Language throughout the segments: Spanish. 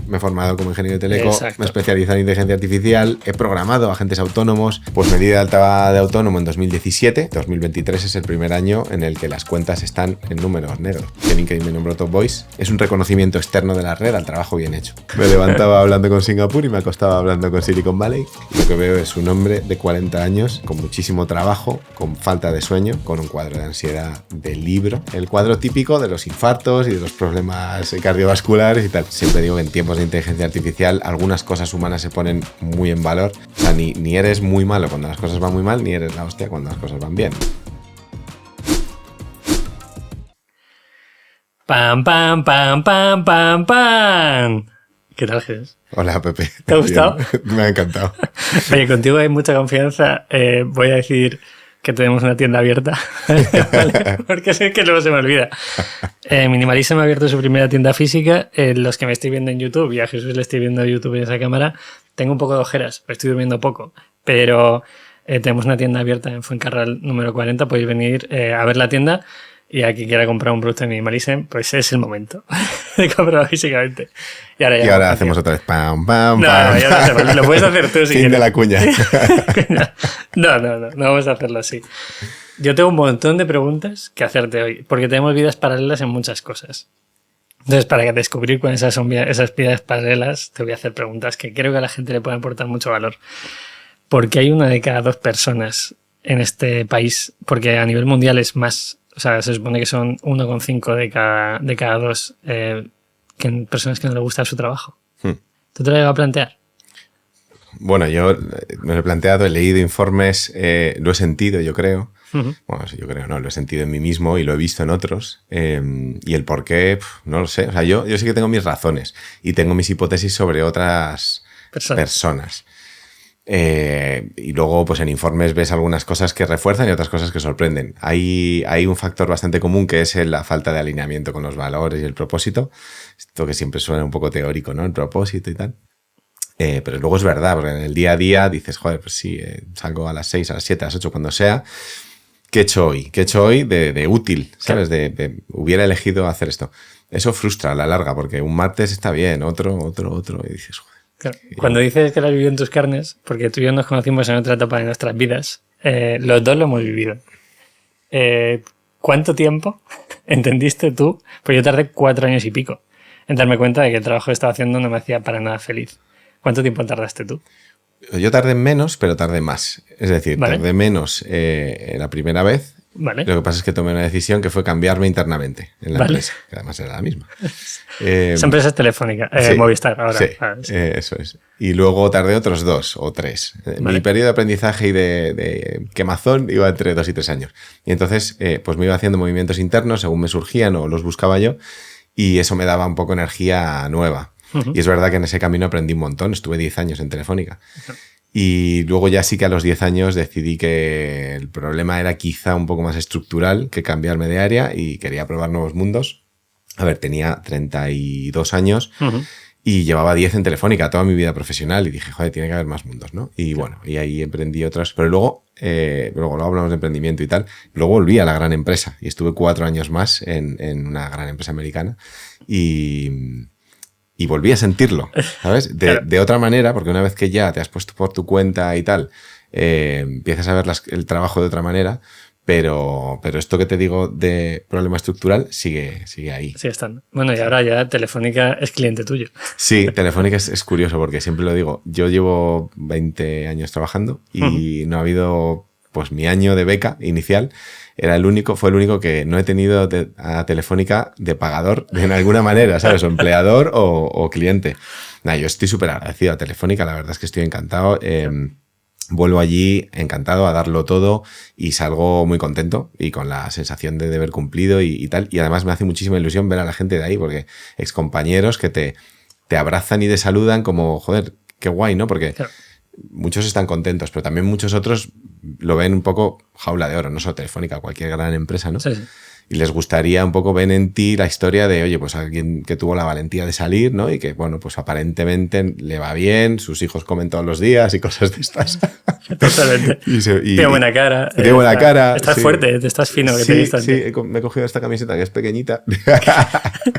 me he formado como ingeniero de teleco, Exacto. me he especializado en inteligencia artificial, he programado agentes autónomos, pues me di de alta de autónomo en 2017, 2023 es el primer año en el que las cuentas están en números negros. En LinkedIn me nombró Top Voice, es un reconocimiento externo de la red al trabajo bien hecho. Me levantaba hablando con Singapur y me acostaba hablando con Silicon Valley, y lo que veo es un hombre de 40 años con muchísimo trabajo, con falta de sueño, con un cuadro de ansiedad de libro, el cuadro típico de los infartos y de los problemas cardiovasculares y tal. Siempre digo que en tiempos de inteligencia artificial algunas cosas humanas se ponen muy en valor. O sea, ni eres muy malo cuando las cosas van muy mal, ni eres la hostia cuando las cosas van bien. Pam, pam, pam, pam, pam, pam. ¿Qué tal, Jesús? Hola, Pepe. ¿Te ha gustado? Me ha encantado. Oye, contigo hay mucha confianza. Voy a decir que tenemos una tienda abierta. ¿Vale? Porque sé que luego se me olvida. Minimalism ha abierto su primera tienda física. Los que me estoy viendo en YouTube, y a Jesús le estoy viendo en YouTube en esa cámara, tengo un poco de ojeras, estoy durmiendo poco. Pero tenemos una tienda abierta en Fuencarral número 40. Podéis venir a ver la tienda. Y a quien quiera comprar un producto de Minimalism, pues es el momento de comprarlo físicamente. Y ahora hacemos otra vez pam, pam, no, pam. No, ya lo hacemos. Lo puedes hacer tú si Fin quieres. de la cuña. No vamos a hacerlo así. Yo tengo un montón de preguntas que hacerte hoy, porque tenemos vidas paralelas en muchas cosas. Entonces, para descubrir cuáles son esas vidas paralelas, te voy a hacer preguntas que creo que a la gente le pueden aportar mucho valor. Porque hay una de cada 2 personas en este país, porque a nivel mundial es más. O sea, se supone que son 1,5 de cada 2 personas que no les gusta su trabajo. ¿Tú te lo vas a plantear? Bueno, yo me lo he planteado, he leído informes, lo he sentido, yo creo. Bueno, yo creo, no, lo he sentido en mí mismo y lo he visto en otros. Y el por qué, no lo sé. O sea, yo sí que tengo mis razones y tengo mis hipótesis sobre otras personas. Y luego, pues en informes ves algunas cosas que refuerzan y otras cosas que sorprenden. Hay un factor bastante común que es la falta de alineamiento con los valores y el propósito. Esto que siempre suena un poco teórico, ¿no? El propósito y tal. Pero luego es verdad, porque en el día a día dices, joder, pues sí, salgo a las 6, a las 7, a las 8, cuando sea. ¿Qué he hecho hoy? ¿Qué he hecho hoy de útil? ¿Sabes? De hubiera elegido hacer esto. Eso frustra a la larga, porque un martes está bien, otro, y dices, joder. Claro. Cuando dices que lo has vivido en tus carnes, porque tú y yo nos conocimos en otra etapa de nuestras vidas, los dos lo hemos vivido. ¿Cuánto tiempo entendiste tú? Pues yo tardé 4 años y pico en darme cuenta de que el trabajo que estaba haciendo no me hacía para nada feliz. ¿Cuánto tiempo tardaste tú? Yo tardé menos, pero tardé más. Es decir, tardé menos la primera vez. Vale. Lo que pasa es que tomé una decisión que fue cambiarme internamente en la empresa, que además era la misma. Esa empresa es Telefónica, sí, Movistar ahora. Sí, eso es. Y luego tardé otros 2 o 3. Mi periodo de aprendizaje y de quemazón iba entre 2 y 3 años. Y entonces pues me iba haciendo movimientos internos según me surgían o los buscaba yo, y eso me daba un poco energía nueva. Y es verdad que en ese camino aprendí un montón. Estuve 10 años en Telefónica. Y luego ya sí que a los 10 años decidí que el problema era quizá un poco más estructural que cambiarme de área, y quería probar nuevos mundos. A ver, tenía 32 años y llevaba 10 en Telefónica toda mi vida profesional, y dije, joder, tiene que haber más mundos, ¿no? Y bueno, y ahí emprendí otros. Pero luego hablamos de emprendimiento y tal. Luego volví a la gran empresa y estuve 4 años más en una gran empresa americana, y volví a sentirlo, ¿sabes? De otra manera, porque una vez que ya te has puesto por tu cuenta y tal, empiezas a ver el trabajo de otra manera, pero esto que te digo de problema estructural sigue ahí. Sigue estando. Bueno, y ahora ya Telefónica es cliente tuyo. Sí, Telefónica es curioso, porque siempre lo digo, yo llevo 20 años trabajando y no ha habido, pues mi año de beca inicial fue el único que no he tenido a Telefónica de pagador de alguna manera, ¿sabes? O empleador o cliente. Yo estoy súper agradecido a Telefónica, la verdad es que estoy encantado. Vuelvo allí encantado a darlo todo y salgo muy contento y con la sensación de deber cumplido y tal. Y además me hace muchísima ilusión ver a la gente de ahí, porque excompañeros que te abrazan y te saludan como, joder, qué guay, ¿no? Porque muchos están contentos, pero también muchos otros lo ven un poco jaula de oro, no solo Telefónica, cualquier gran empresa, ¿no? Sí. y les gustaría un poco ver en ti la historia de, oye, pues alguien que tuvo la valentía de salir, ¿no? Y que, bueno, pues aparentemente le va bien, sus hijos comen todos los días y cosas de estas. Totalmente. Tiene buena cara. Tiene buena cara. Estás fuerte, estás fino. Sí, me he cogido esta camiseta que es pequeñita.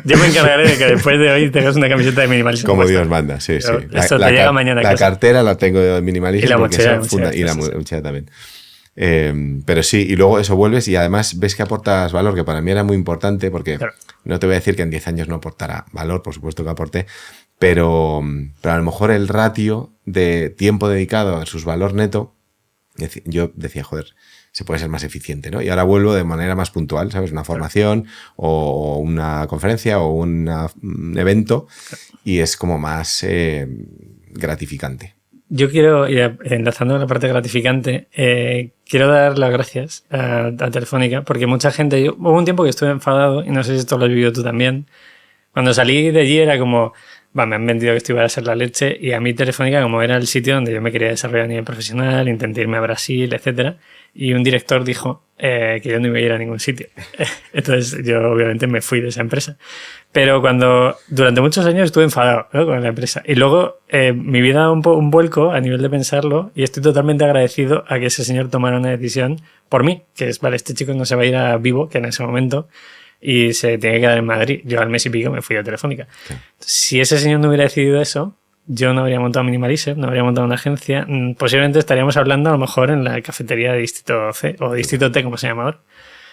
Yo me encargaré de que después de hoy tengas una camiseta de minimalismo. Como Dios manda, sí. Esto te llega mañana. La cartera la tengo de minimalismo. Y la mochila. Y la mochila también. Pero sí, y luego eso vuelves y además ves que aportas valor, que para mí era muy importante porque no te voy a decir que en 10 años no aportara valor, por supuesto que aporté, pero a lo mejor el ratio de tiempo dedicado versus valor neto, yo decía, joder, se puede ser más eficiente, ¿no? Y ahora vuelvo de manera más puntual, ¿sabes? Una formación o una conferencia o un evento y es como más gratificante. Yo quiero, enlazando a la parte gratificante, quiero dar las gracias a Telefónica, porque mucha gente, hubo un tiempo que estuve enfadado, y no sé si esto lo has vivido tú también. Cuando salí de allí era como, me han vendido que esto iba a ser la leche, y a mí Telefónica, como era el sitio donde yo me quería desarrollar a nivel profesional, intenté irme a Brasil, etcétera, y un director dijo que yo no iba a ir a ningún sitio. Entonces yo obviamente me fui de esa empresa. Pero durante muchos años estuve enfadado, ¿no?, con la empresa. Y luego mi vida da un vuelco a nivel de pensarlo y estoy totalmente agradecido a que ese señor tomara una decisión por mí, que es, vale, este chico no se va a ir a Vivo, que en ese momento, y se tiene que quedar en Madrid. Yo al mes y pico me fui a Telefónica. Sí. Si ese señor no hubiera decidido eso, yo no habría montado Minimaliser, no habría montado una agencia. Posiblemente estaríamos hablando a lo mejor en la cafetería de Distrito C o Distrito T, como se llama ahora.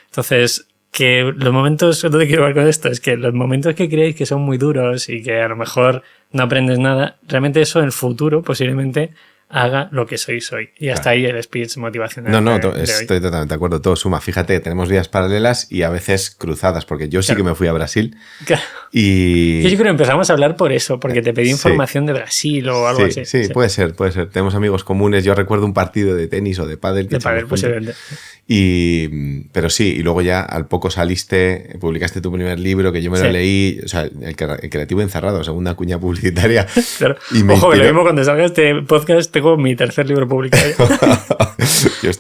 Entonces, que los momentos, ¿dónde quiero ver con esto? Es que los momentos que creéis que son muy duros y que a lo mejor no aprendes nada, realmente eso en el futuro posiblemente haga lo que soy hoy. Y hasta ahí el speech motivacional. No, estoy totalmente de acuerdo. Todo suma. Fíjate, tenemos vías paralelas y a veces cruzadas, porque yo sí que me fui a Brasil. Claro. Y yo creo que empezamos a hablar por eso, porque te pedí información de Brasil o algo así. Sí, puede ser. Tenemos amigos comunes. Yo recuerdo un partido de tenis o de pádel. De pádel, posiblemente. Pero sí, y luego ya al poco saliste, publicaste tu primer libro, que yo me lo leí, o sea, el Creativo Encerrado, segunda cuña publicitaria. Claro. Ojo, que lo mismo cuando salga este podcast tengo mi tercer libro publicado.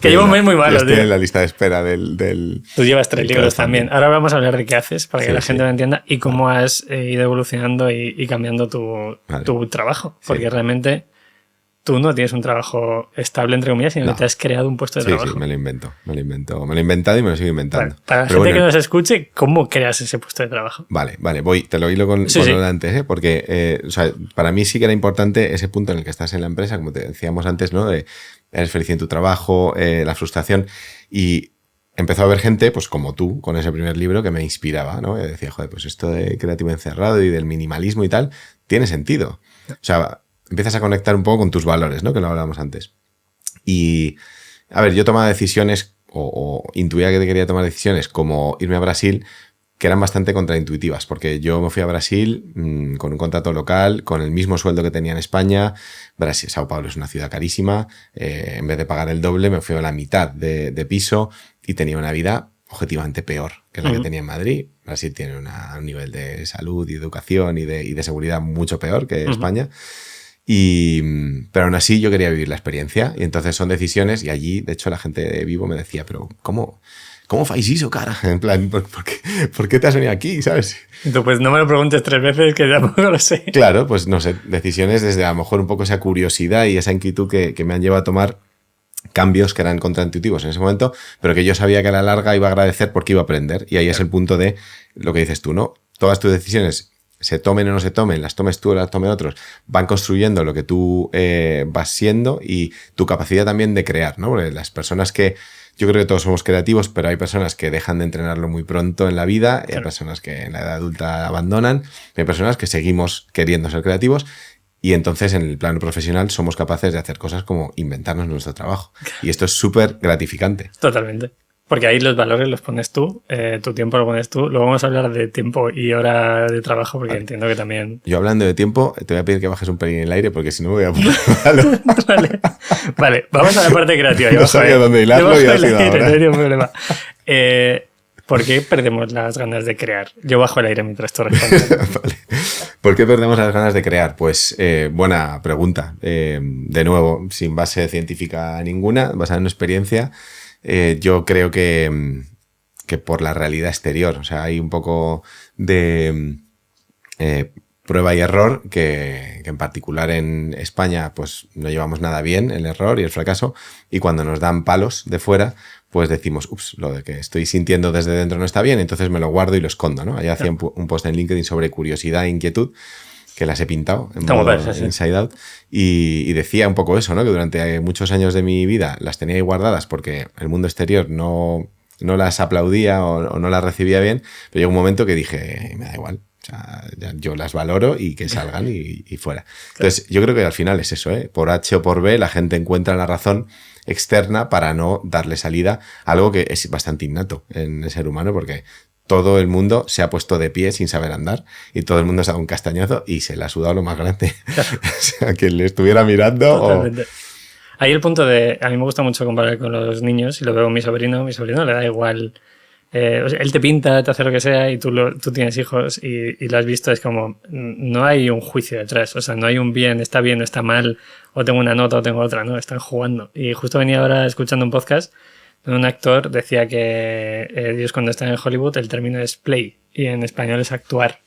Que llevo un mes muy malo. Yo estoy en la lista de espera del Tú llevas 3 libros también. Ahora vamos a hablar de qué haces para que la gente lo entienda y cómo has ido evolucionando y cambiando tu trabajo. Porque realmente tú no tienes un trabajo estable, entre comillas, sino que te has creado un puesto de trabajo. Sí, me lo he inventado y me lo sigo inventando. Vale, para la gente que nos escuche, ¿cómo creas ese puesto de trabajo? Vale, te lo hilo con lo de antes, porque o sea, para mí sí que era importante ese punto en el que estás en la empresa, como te decíamos antes, ¿no? De eres feliz en tu trabajo, la frustración, y empezó a haber gente, pues como tú, con ese primer libro que me inspiraba, ¿no? Y decía, joder, pues esto de Creativo Encerrado y del minimalismo y tal, tiene sentido. O sea, empiezas a conectar un poco con tus valores, ¿no? Que lo hablábamos antes. Y, a ver, yo tomaba decisiones o intuía que quería tomar decisiones como irme a Brasil, que eran bastante contraintuitivas, porque yo me fui a Brasil con un contrato local, con el mismo sueldo que tenía en España. Brasil, Sao Paulo es una ciudad carísima. En vez de pagar el doble, me fui a la mitad de piso y tenía una vida objetivamente peor que la que tenía en Madrid. Brasil tiene un nivel de salud y educación y de seguridad mucho peor que España. Pero aún así yo quería vivir la experiencia y entonces son decisiones y allí, de hecho, la gente de Vivo me decía, pero ¿cómo fais eso, cara? En plan, ¿por qué te has venido aquí, sabes? Entonces, pues no me lo preguntes 3 veces, que tampoco lo sé. Claro, pues no sé, decisiones desde a lo mejor un poco esa curiosidad y esa inquietud que me han llevado a tomar cambios que eran contraintuitivos en ese momento, pero que yo sabía que a la larga iba a agradecer porque iba a aprender. Y ahí es el punto de lo que dices tú, ¿no? Todas tus decisiones, se tomen o no se tomen, las tomes tú o las tomen otros, van construyendo lo que tú vas siendo y tu capacidad también de crear, ¿no? Porque las personas que... Yo creo que todos somos creativos, pero hay personas que dejan de entrenarlo muy pronto en la vida, hay personas que en la edad adulta abandonan, hay personas que seguimos queriendo ser creativos y entonces en el plano profesional somos capaces de hacer cosas como inventarnos nuestro trabajo. Y esto es súper gratificante. Totalmente. Porque ahí los valores los pones tú, tu tiempo lo pones tú. Luego vamos a hablar de tiempo y hora de trabajo, porque entiendo que también... Yo hablando de tiempo, te voy a pedir que bajes un pelín en el aire, porque si no me voy a poner malo. Vale, vamos a la parte creativa. No sabía dónde hilarlo y ha sido ahora. No hay ningún problema. ¿Por qué perdemos las ganas de crear? Yo bajo el aire mientras tú respondes. Vale. ¿Por qué perdemos las ganas de crear? Pues buena pregunta. De nuevo, sin base científica ninguna, basada en una experiencia. Yo creo que que por la realidad exterior. O sea, hay un poco de prueba y error que en particular en España pues no llevamos nada bien el error y el fracaso, y cuando nos dan palos de fuera pues decimos, ups, lo de que estoy sintiendo desde dentro no está bien, entonces me lo guardo y lo escondo, ¿no? Allá hacía un post en LinkedIn sobre curiosidad e inquietud, que las he pintado en modo Inside Out, y decía un poco eso, ¿no? Que durante muchos años de mi vida las tenía ahí guardadas porque el mundo exterior no las aplaudía o no las recibía bien, pero llegó un momento que dije, me da igual. O sea, yo las valoro y que salgan y fuera. Entonces, yo creo que al final es eso, ¿eh? Por H o por B, la gente encuentra la razón externa para no darle salida a algo que es bastante innato en el ser humano, porque todo el mundo se ha puesto de pie sin saber andar y todo el mundo se ha dado un castañazo y se le ha sudado lo más grande. O sea, quien le estuviera mirando. Totalmente. Ahí el punto de... A mí me gusta mucho comparar con los niños y lo veo con mi sobrino. Mi sobrino le da igual... o sea, él te pinta, te hace lo que sea y tú tienes hijos y lo has visto, es como no hay un juicio detrás, o sea, no hay un bien, está bien o está mal, o tengo una nota o tengo otra, no, están jugando. Y justo venía ahora escuchando un podcast donde un actor decía que Dios, cuando está en Hollywood el término es play y en español es actuar.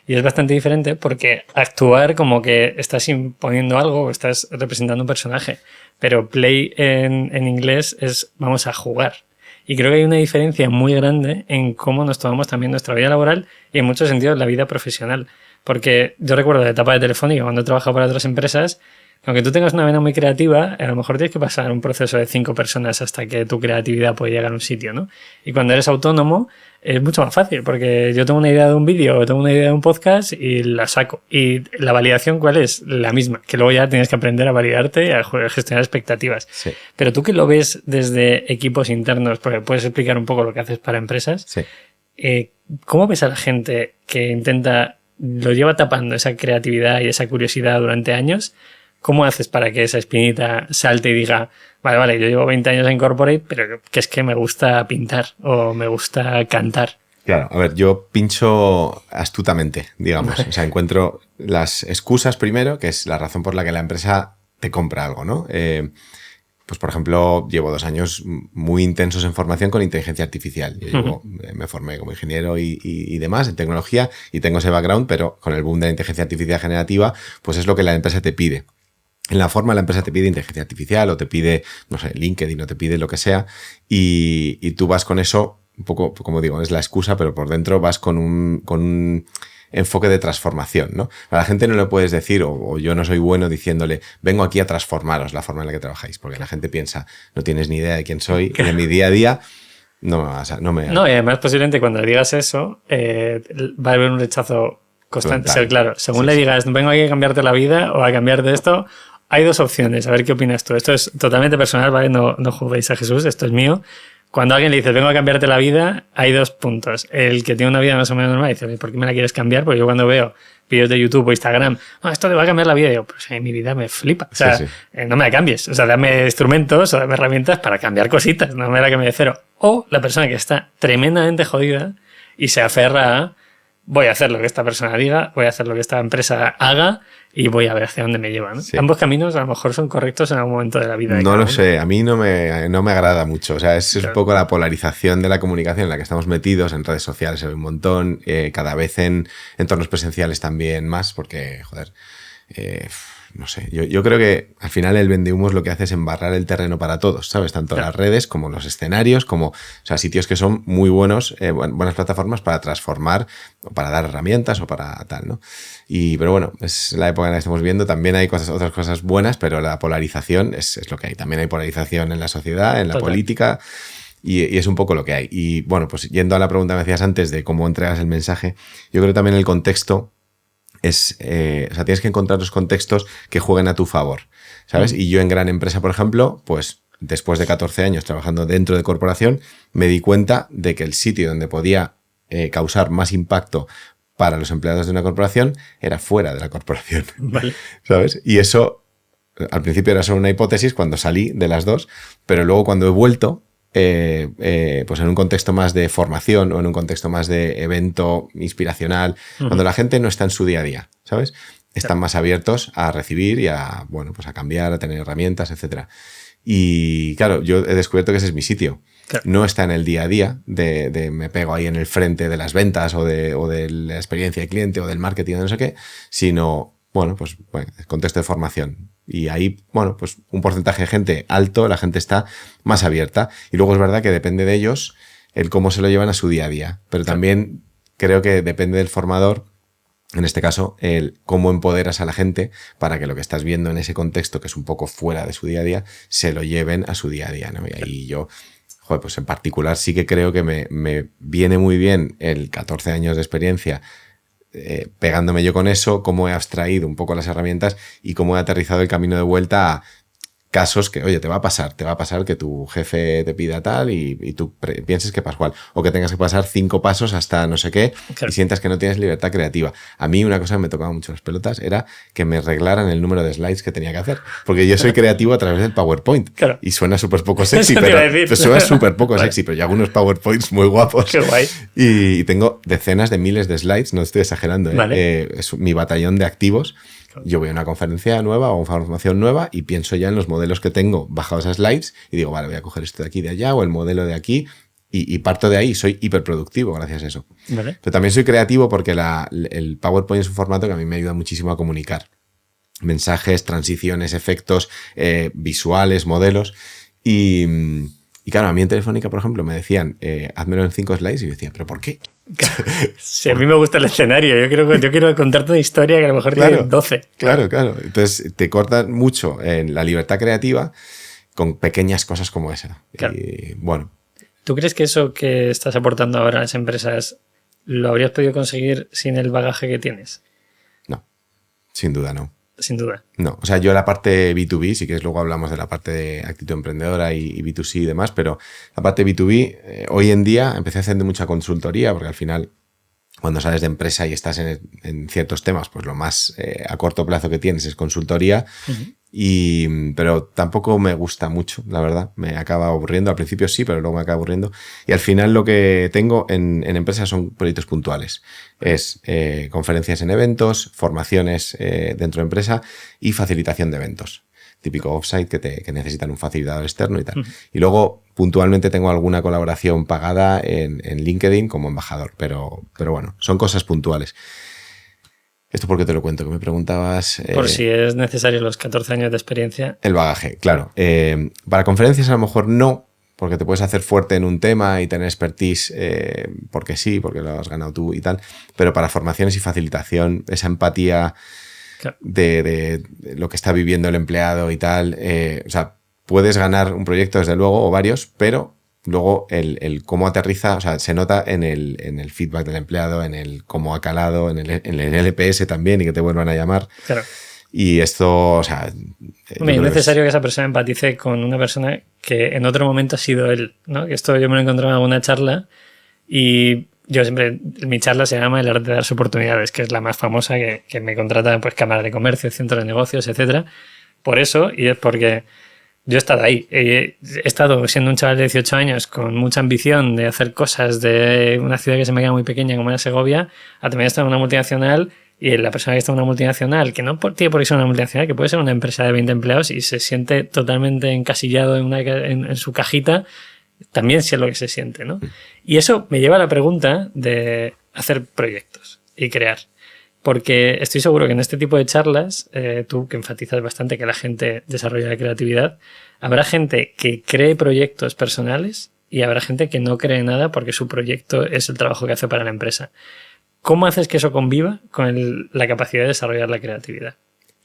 Y es bastante diferente porque actuar como que estás imponiendo algo o estás representando un personaje, pero play en inglés es vamos a jugar. Y creo que hay una diferencia muy grande en cómo nos tomamos también nuestra vida laboral y en muchos sentidos la vida profesional. Porque yo recuerdo la etapa de Telefónica, cuando he trabajado para otras empresas, aunque tú tengas una vena muy creativa, a lo mejor tienes que pasar un proceso de 5 personas hasta que tu creatividad puede llegar a un sitio, ¿no? Y cuando eres autónomo es mucho más fácil, porque yo tengo una idea de un vídeo o tengo una idea de un podcast y la saco. Y la validación, ¿cuál es? La misma, que luego ya tienes que aprender a validarte y a gestionar expectativas. Sí. Pero tú que lo ves desde equipos internos, porque puedes explicar un poco lo que haces para empresas, Sí. ¿Cómo ves a la gente que lo lleva tapando esa creatividad y esa curiosidad durante años? ¿Cómo haces para que esa espinita salte y diga, vale, yo llevo 20 años en corporate, pero que es que me gusta pintar o me gusta cantar? Claro, a ver, yo pincho astutamente, digamos. O sea, encuentro las excusas primero, que es la razón por la que la empresa te compra algo, ¿no? Pues, por ejemplo, llevo 2 años muy intensos en formación con inteligencia artificial. Yo me formé como ingeniero y demás en tecnología y tengo ese background, pero con el boom de la inteligencia artificial generativa, pues es lo que la empresa te pide. En la forma la empresa te pide inteligencia artificial o te pide, no sé, LinkedIn o te pide lo que sea y tú vas con eso, un poco, como digo, es la excusa, pero por dentro vas con un enfoque de transformación, ¿no? A la gente no le puedes decir, o yo no soy bueno diciéndole, vengo aquí a transformaros la forma en la que trabajáis, porque la gente piensa, no tienes ni idea de quién soy, de mi día a día, no, y además posiblemente cuando le digas eso va a haber un rechazo constante. Total. Claro, según le digas, vengo aquí a cambiarte la vida o a cambiarte esto, hay 2 opciones, a ver qué opinas tú. Esto es totalmente personal, ¿vale? No juzguéis a Jesús, esto es mío. Cuando alguien le dice, vengo a cambiarte la vida, hay 2 puntos. El que tiene una vida más o menos normal dice, ¿por qué me la quieres cambiar? Porque yo cuando veo vídeos de YouTube o Instagram, esto te va a cambiar la vida, digo, pues mi vida me flipa. O sea, no me la cambies. O sea, dame instrumentos o dame herramientas para cambiar cositas, no me la cambie de cero. O la persona que está tremendamente jodida y se aferra a, voy a hacer lo que esta persona diga, voy a hacer lo que esta empresa haga y voy a ver hacia dónde me lleva, ¿no? Sí. Ambos caminos a lo mejor son correctos en algún momento de la vida. No lo sé, a mí no me agrada mucho. O sea, es un poco la polarización de la comunicación en la que estamos metidos. En redes sociales se ve un montón, cada vez en entornos presenciales también más, porque, joder, no sé, yo creo que al final el vendehumos lo que hace es embarrar el terreno para todos, ¿sabes? Tanto las redes como los escenarios, como, o sea, sitios que son muy buenos, buenas plataformas para transformar, o para dar herramientas o para tal, ¿no? Pero bueno, es la época en la que estamos viendo. También hay otras cosas buenas, pero la polarización es lo que hay. También hay polarización en la sociedad, en la política, y es un poco lo que hay. Y bueno, pues yendo a la pregunta que me hacías antes de cómo entregas el mensaje, yo creo también el contexto o sea, tienes que encontrar los contextos que jueguen a tu favor, ¿sabes? Y yo en gran empresa, por ejemplo, pues después de 14 años trabajando dentro de corporación, me di cuenta de que el sitio donde podía causar más impacto para los empleados de una corporación era fuera de la corporación, vale. ¿Sabes? Y eso, al principio era solo una hipótesis cuando salí de las 2, pero luego cuando he vuelto, pues en un contexto más de formación o en un contexto más de evento inspiracional, cuando la gente no está en su día a día, ¿sabes? Están más abiertos a recibir y a, bueno, pues a cambiar, a tener herramientas, etcétera. Y claro, yo he descubierto que ese es mi sitio. Claro. No está en el día a día de me pego ahí en el frente de las ventas o de la experiencia de cliente o del marketing o no sé qué, sino, bueno, contexto de formación. Y ahí, bueno, pues un porcentaje de gente alto, la gente está más abierta. Y luego es verdad que depende de ellos el cómo se lo llevan a su día a día. Pero también creo que depende del formador, en este caso, el cómo empoderas a la gente para que lo que estás viendo en ese contexto, que es un poco fuera de su día a día, se lo lleven a su día a día, ¿no? Y ahí yo, joder, pues en particular sí que creo que me viene muy bien el 14 años de experiencia pegándome yo con eso, cómo he abstraído un poco las herramientas y cómo he aterrizado el camino de vuelta a casos que, oye, te va a pasar que tu jefe te pida tal y tú pienses que Pascual, o que tengas que pasar 5 pasos hasta no sé qué y sientas que no tienes libertad creativa. A mí una cosa que me tocaba mucho las pelotas era que me reglaran el número de slides que tenía que hacer, porque yo soy creativo a través del PowerPoint y suena súper poco sexy, pero suena súper poco sexy, pero yo hago unos PowerPoints muy guapos. Qué guay. Y tengo decenas de miles de slides, no estoy exagerando, es mi batallón de activos. Yo voy a una conferencia nueva o una formación nueva y pienso ya en los modelos que tengo bajados a slides y digo, vale, voy a coger esto de aquí, de allá o el modelo de aquí y parto de ahí. Soy hiperproductivo gracias a eso. Vale. Pero también soy creativo porque el PowerPoint es un formato que a mí me ayuda muchísimo a comunicar. Mensajes, transiciones, efectos, visuales, modelos. Y claro, a mí en Telefónica, por ejemplo, me decían, házmelo en 5 slides y yo decía, ¿pero por qué? Sí, a mí me gusta el escenario. Yo quiero contarte una historia que a lo mejor tiene 12. Claro. Entonces te cortan mucho en la libertad creativa con pequeñas cosas como esa. Claro. Y bueno. ¿Tú crees que eso que estás aportando ahora a las empresas lo habrías podido conseguir sin el bagaje que tienes? No, sin duda no. Sin duda. No, o sea, yo la parte B2B, si quieres luego hablamos de la parte de actitud emprendedora y B2C y demás, pero la parte B2B, hoy en día empecé haciendo mucha consultoría porque al final cuando sales de empresa y estás en ciertos temas, pues lo más a corto plazo que tienes es consultoría. Pero tampoco me gusta mucho, la verdad. Me acaba aburriendo. Al principio sí, pero luego me acaba aburriendo. Y al final lo que tengo en empresas son proyectos puntuales. Es conferencias en eventos, formaciones dentro de empresa y facilitación de eventos. Típico offsite que necesitan un facilitador externo y tal. Y luego puntualmente tengo alguna colaboración pagada en LinkedIn como embajador, pero bueno, son cosas puntuales. ¿Esto por qué te lo cuento? Que me preguntabas... Por si es necesario los 14 años de experiencia. El bagaje, claro. Para conferencias a lo mejor no, porque te puedes hacer fuerte en un tema y tener expertise porque sí, porque lo has ganado tú y tal, pero para formaciones y facilitación, esa empatía... Claro. De lo que está viviendo el empleado y tal. O sea, puedes ganar un proyecto, desde luego, o varios, pero luego el cómo aterriza, o sea, se nota en el feedback del empleado, en el cómo ha calado, en el LPS también y que te vuelvan a llamar. Claro. Y esto, o sea... Es necesario que esa persona empatice con una persona que en otro momento ha sido él, ¿no? Que esto yo me lo he encontrado en alguna charla y... Yo siempre, mi charla se llama El arte de darse oportunidades, que es la más famosa que me contratan pues cámaras de comercio, centros de negocios, etcétera. Por eso, y es porque yo he estado ahí. He estado siendo un chaval de 18 años con mucha ambición de hacer cosas de una ciudad que se me queda muy pequeña como era Segovia, a también estar en una multinacional y la persona que está en una multinacional, que no tiene por qué ser una multinacional, que puede ser una empresa de 20 empleados y se siente totalmente encasillado en su cajita, también sé lo que se siente, ¿no? Y eso me lleva a la pregunta de hacer proyectos y crear. Porque estoy seguro que en este tipo de charlas, tú que enfatizas bastante que la gente desarrolla la creatividad, habrá gente que cree proyectos personales y habrá gente que no cree nada porque su proyecto es el trabajo que hace para la empresa. ¿Cómo haces que eso conviva con la capacidad de desarrollar la creatividad?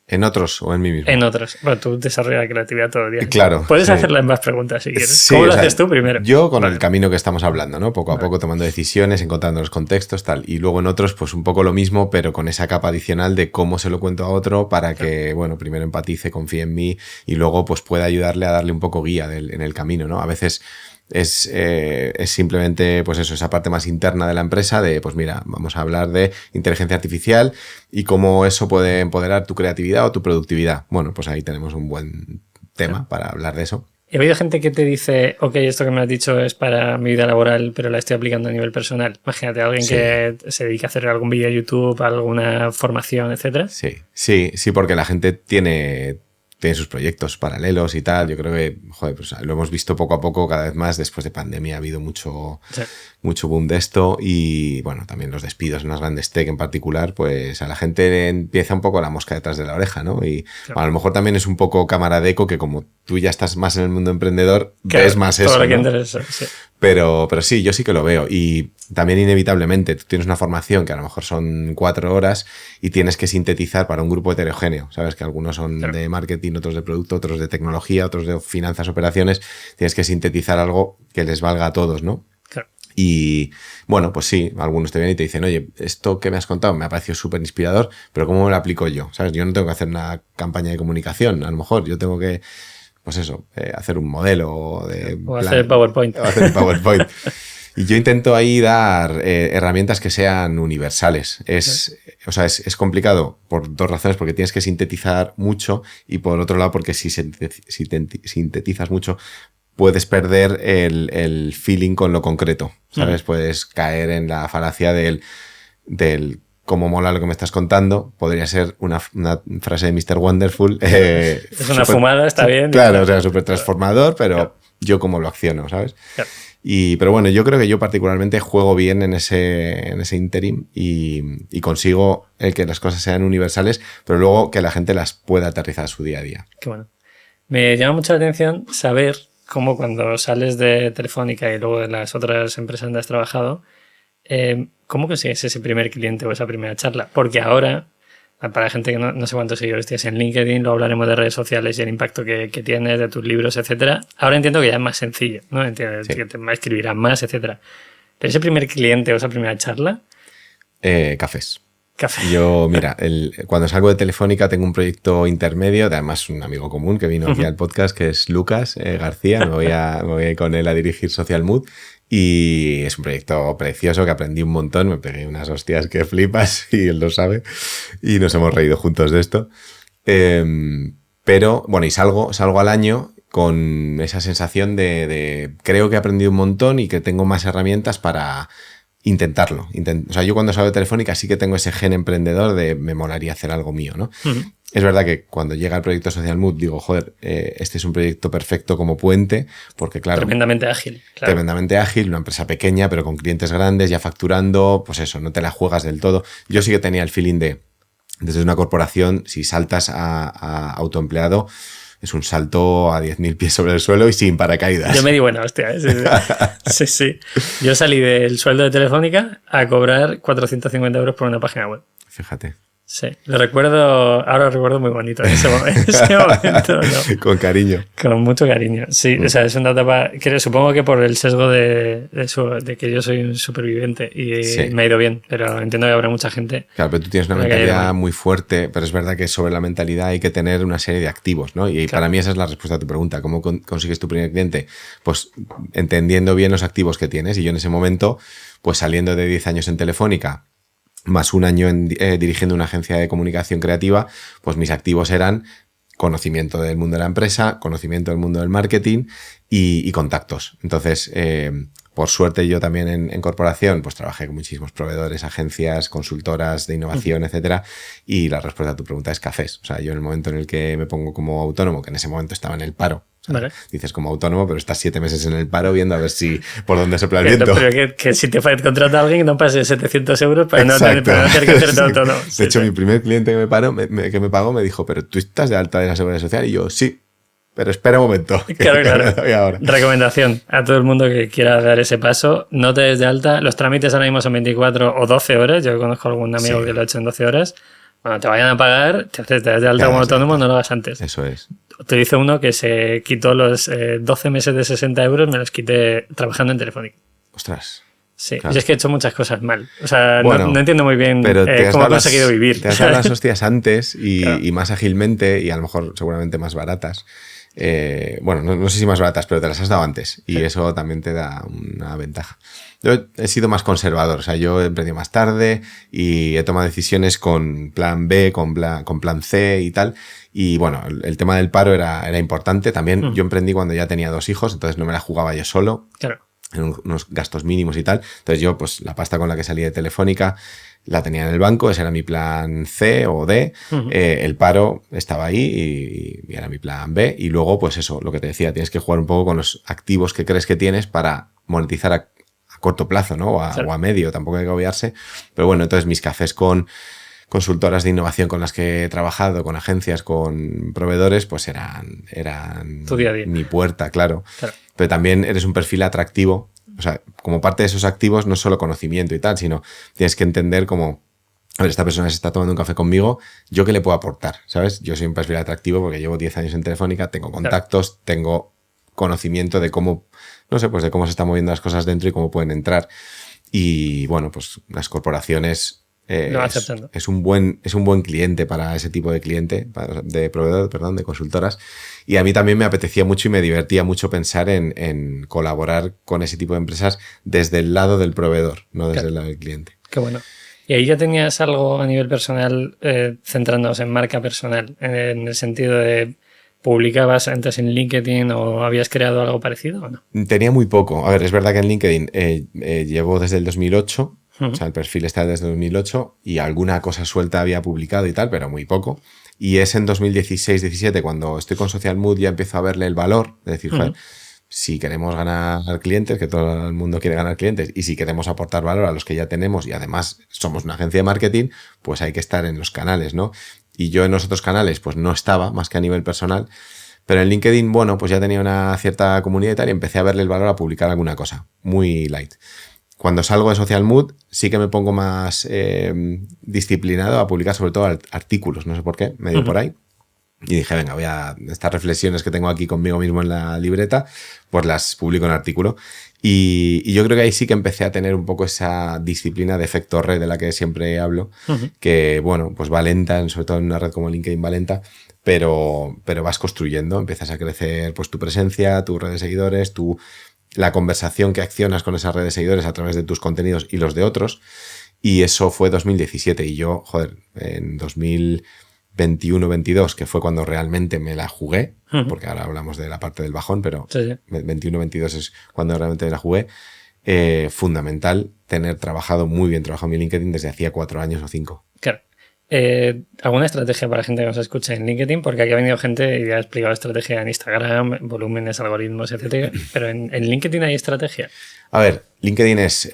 ¿En otros o en mí mismo? En otros. Bueno, tú desarrollas la creatividad todo el día. Claro. Puedes hacerle más preguntas si quieres. Sí, ¿Cómo lo haces tú primero? Yo con el camino que estamos hablando, ¿no? Poco a poco tomando decisiones, encontrando los contextos, tal. Y luego en otros, pues un poco lo mismo, pero con esa capa adicional de cómo se lo cuento a otro para que, bueno, primero empatice, confíe en mí y luego pues pueda ayudarle a darle un poco guía en el camino, ¿no? A veces... Es simplemente, pues eso, esa parte más interna de la empresa de, pues mira, vamos a hablar de inteligencia artificial y cómo eso puede empoderar tu creatividad o tu productividad. Bueno, pues ahí tenemos un buen tema para hablar de eso. ¿Y ha habido gente que te dice, ok, esto que me has dicho es para mi vida laboral, pero la estoy aplicando a nivel personal? Imagínate a alguien que se dedica a hacer algún vídeo de YouTube, alguna formación, etcétera. Sí, porque la gente tiene tienen sus proyectos paralelos y tal. Yo creo que, joder, pues lo hemos visto poco a poco cada vez más. Después de pandemia ha habido mucho boom de esto y, bueno, también los despidos en las grandes tech en particular, pues a la gente le empieza un poco la mosca detrás de la oreja, ¿no? Y a lo mejor también es un poco cámara de eco que como tú ya estás más en el mundo emprendedor, ves más eso, lo que ¿no? interesa, sí. Pero sí, yo sí que lo veo. Y también inevitablemente tú tienes una formación que a lo mejor son 4 horas y tienes que sintetizar para un grupo heterogéneo. Sabes que algunos son de marketing, otros de producto, otros de tecnología, otros de finanzas, operaciones. Tienes que sintetizar algo que les valga a todos, ¿no? Claro. Y bueno, pues sí, algunos te vienen y te dicen, oye, esto que me has contado me ha parecido súper inspirador, pero ¿cómo me lo aplico yo? ¿Sabes? Yo no tengo que hacer una campaña de comunicación, a lo mejor yo tengo que, pues eso, hacer un modelo de... O hacer el PowerPoint. O hacer el PowerPoint. Y yo intento ahí dar herramientas que sean universales. O sea, es complicado por 2 razones, porque tienes que sintetizar mucho y por otro lado porque si sintetizas mucho puedes perder el feeling con lo concreto, ¿sabes? Puedes caer en la falacia del cómo mola lo que me estás contando. Podría ser una frase de Mr. Wonderful. Es una fumada, está bien. Claro, o sea, súper transformador, pero yo cómo lo acciono, ¿sabes? Claro. Pero bueno, yo creo que yo particularmente juego bien en ese interim y consigo el que las cosas sean universales, pero luego que la gente las pueda aterrizar a su día a día. Qué bueno. Me llama mucho la atención saber cómo cuando sales de Telefónica y luego de las otras empresas donde has trabajado, ¿cómo consigues ese primer cliente o esa primera charla? Porque ahora, para la gente que no sé cuántos seguidores tienes en LinkedIn, luego hablaremos de redes sociales y el impacto que tienes, de tus libros, etcétera. Ahora entiendo que ya es más sencillo, ¿no? Entiendo que te escribirán más, etcétera. Pero ese primer cliente o esa primera charla... Cafés. Café. Yo, mira, cuando salgo de Telefónica tengo un proyecto intermedio, de además un amigo común que vino aquí al podcast, que es Lucas García. Me voy a ir con él a dirigir Social Mood. Y es un proyecto precioso que aprendí un montón, me pegué unas hostias que flipas y él lo sabe y nos hemos reído juntos de esto. Pero bueno, y salgo al año con esa sensación de creo que he aprendido un montón y que tengo más herramientas para intentarlo. O sea, yo cuando salgo de Telefónica sí que tengo ese gen emprendedor de me molaría hacer algo mío, ¿no? Uh-huh. Es verdad que cuando llega el proyecto Social Mood digo, joder, este es un proyecto perfecto como puente, porque claro... Tremendamente ágil. Claro. Tremendamente ágil, una empresa pequeña, pero con clientes grandes, ya facturando, pues eso, no te la juegas del todo. Yo sí que tenía el feeling de, desde una corporación, si saltas a autoempleado, es un salto a 10.000 pies sobre el suelo y sin paracaídas. Yo me di buena hostia. Sí. Yo salí del sueldo de Telefónica a cobrar 450 euros por una página web. Fíjate. Sí, ahora lo recuerdo muy bonito en ese momento. ¿No? Con cariño. Con mucho cariño, sí. O sea, es una etapa que supongo que por el sesgo de que yo soy un superviviente y sí, me ha ido bien, pero entiendo que habrá mucha gente. Claro, pero tú tienes una mentalidad muy fuerte, pero es verdad que sobre la mentalidad hay que tener una serie de activos, ¿no? Y para mí esa es la respuesta a tu pregunta. ¿Cómo consigues tu primer cliente? Pues entendiendo bien los activos que tienes. Y yo en ese momento, pues saliendo de 10 años en Telefónica, más un año dirigiendo una agencia de comunicación creativa, pues mis activos eran conocimiento del mundo de la empresa, conocimiento del mundo del marketing y contactos. Entonces, por suerte yo también en corporación, pues trabajé con muchísimos proveedores, agencias, consultoras de innovación, etcétera. Y la respuesta a tu pregunta es cafés. O sea, yo en el momento en el que me pongo como autónomo, que en ese momento estaba en el paro, o sea, vale, dices como autónomo, pero estás 7 meses en el paro viendo a ver si por dónde sopla el viento. Pero que si te contrata a alguien que no pase 700 euros para no tener que hacer todo autónomo. De hecho, mi primer cliente que me pagó me dijo, pero tú estás de alta de la Seguridad Social, y yo, sí, pero espera un momento. Claro. Recomendación a todo el mundo que quiera dar ese paso, no te des de alta. Los trámites ahora mismo son 24 o 12 horas. Yo conozco a algún amigo que lo ha hecho en 12 horas. Cuando te vayan a pagar, te das de alta como autónomo, no lo hagas antes. Eso es. Te dice uno que se quitó los 12 meses de 60 euros, me los quité trabajando en Telefónica. Ostras. Sí, claro. Y es que he hecho muchas cosas mal. O sea, bueno, no entiendo muy bien cómo he conseguido vivir. Te has dado las hostias antes y más ágilmente y a lo mejor seguramente más baratas. Bueno, no sé si más baratas, pero te las has dado antes y eso también te da una ventaja. Yo he sido más conservador, o sea, yo he emprendido más tarde y he tomado decisiones con plan B, con plan C y tal. Y bueno, el tema del paro era importante. También yo emprendí cuando ya tenía 2 hijos, entonces no me la jugaba yo solo. Claro. En unos gastos mínimos y tal. Entonces yo, pues la pasta con la que salí de Telefónica, la tenía en el banco, ese era mi plan C o D, el paro estaba ahí y era mi plan B, y luego pues eso, lo que te decía, tienes que jugar un poco con los activos que crees que tienes para monetizar a corto plazo, ¿no? O a medio, tampoco hay que obviarse, pero bueno, entonces mis cafés con consultoras de innovación con las que he trabajado, con agencias, con proveedores, pues eran tu día a día. Mi puerta, claro. Pero también eres un perfil atractivo. O sea, como parte de esos activos no es solo conocimiento y tal, sino tienes que entender como, a ver, esta persona se está tomando un café conmigo, ¿yo qué le puedo aportar? ¿Sabes? Yo soy un perfil atractivo porque llevo 10 años en Telefónica, tengo contactos, tengo conocimiento de cómo, no sé, pues de cómo se están moviendo las cosas dentro y cómo pueden entrar. Y bueno, pues las corporaciones es un buen cliente para ese tipo de cliente, de proveedor, perdón, de consultoras. Y a mí también me apetecía mucho y me divertía mucho pensar en colaborar con ese tipo de empresas desde el lado del proveedor, no desde el lado del cliente. Qué bueno. ¿Y ahí ya tenías algo a nivel personal, centrándonos en marca personal, en el sentido de publicabas antes en LinkedIn o habías creado algo parecido o no? Tenía muy poco. A ver, es verdad que en LinkedIn llevo desde el 2008, o sea, el perfil está desde 2008 y alguna cosa suelta había publicado y tal, pero muy poco. Y es en 2016-17 cuando estoy con Social Mood ya empiezo a verle el valor, de decir, joder, si queremos ganar clientes, que todo el mundo quiere ganar clientes, y si queremos aportar valor a los que ya tenemos y además somos una agencia de marketing, pues hay que estar en los canales, ¿no? Y yo en los otros canales pues no estaba, más que a nivel personal, pero en LinkedIn, bueno, pues ya tenía una cierta comunidad y tal, y empecé a verle el valor a publicar alguna cosa, muy light. Cuando salgo de Social Mood sí que me pongo más disciplinado a publicar sobre todo artículos, no sé por qué, medio por ahí. Y dije, venga, voy a estas reflexiones que tengo aquí conmigo mismo en la libreta, pues las publico en artículo. Y yo creo que ahí sí que empecé a tener un poco esa disciplina de efecto red de la que siempre hablo, que bueno, pues va lenta, sobre todo en una red como LinkedIn va lenta, pero vas construyendo, empiezas a crecer pues tu presencia, tu red de seguidores, la conversación que accionas con esas redes de seguidores a través de tus contenidos y los de otros. Y eso fue 2017. Y yo, joder, en 2021-22, que fue cuando realmente me la jugué, porque ahora hablamos de la parte del bajón, pero 21-22 es cuando realmente me la jugué. Fundamental tener muy bien trabajado mi LinkedIn desde hacía 4 años o 5. Claro. ¿Alguna estrategia para gente que nos escucha en LinkedIn? Porque aquí ha venido gente y ha explicado estrategia en Instagram, volúmenes, algoritmos, etcétera. Pero en LinkedIn hay estrategia. A ver, LinkedIn es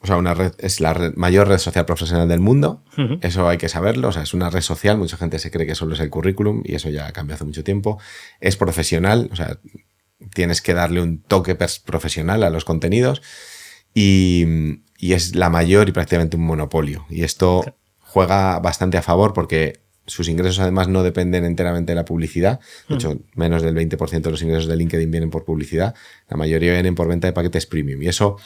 una red, es la mayor red social profesional del mundo. Eso hay que saberlo. O sea, es una red social. Mucha gente se cree que solo es el currículum y eso ya cambió hace mucho tiempo. Es profesional. O sea, tienes que darle un toque profesional a los contenidos y es la mayor y prácticamente un monopolio. Y esto juega bastante a favor porque sus ingresos además no dependen enteramente de la publicidad. De hecho, menos del 20% de los ingresos de LinkedIn vienen por publicidad. La mayoría vienen por venta de paquetes premium. Y eso,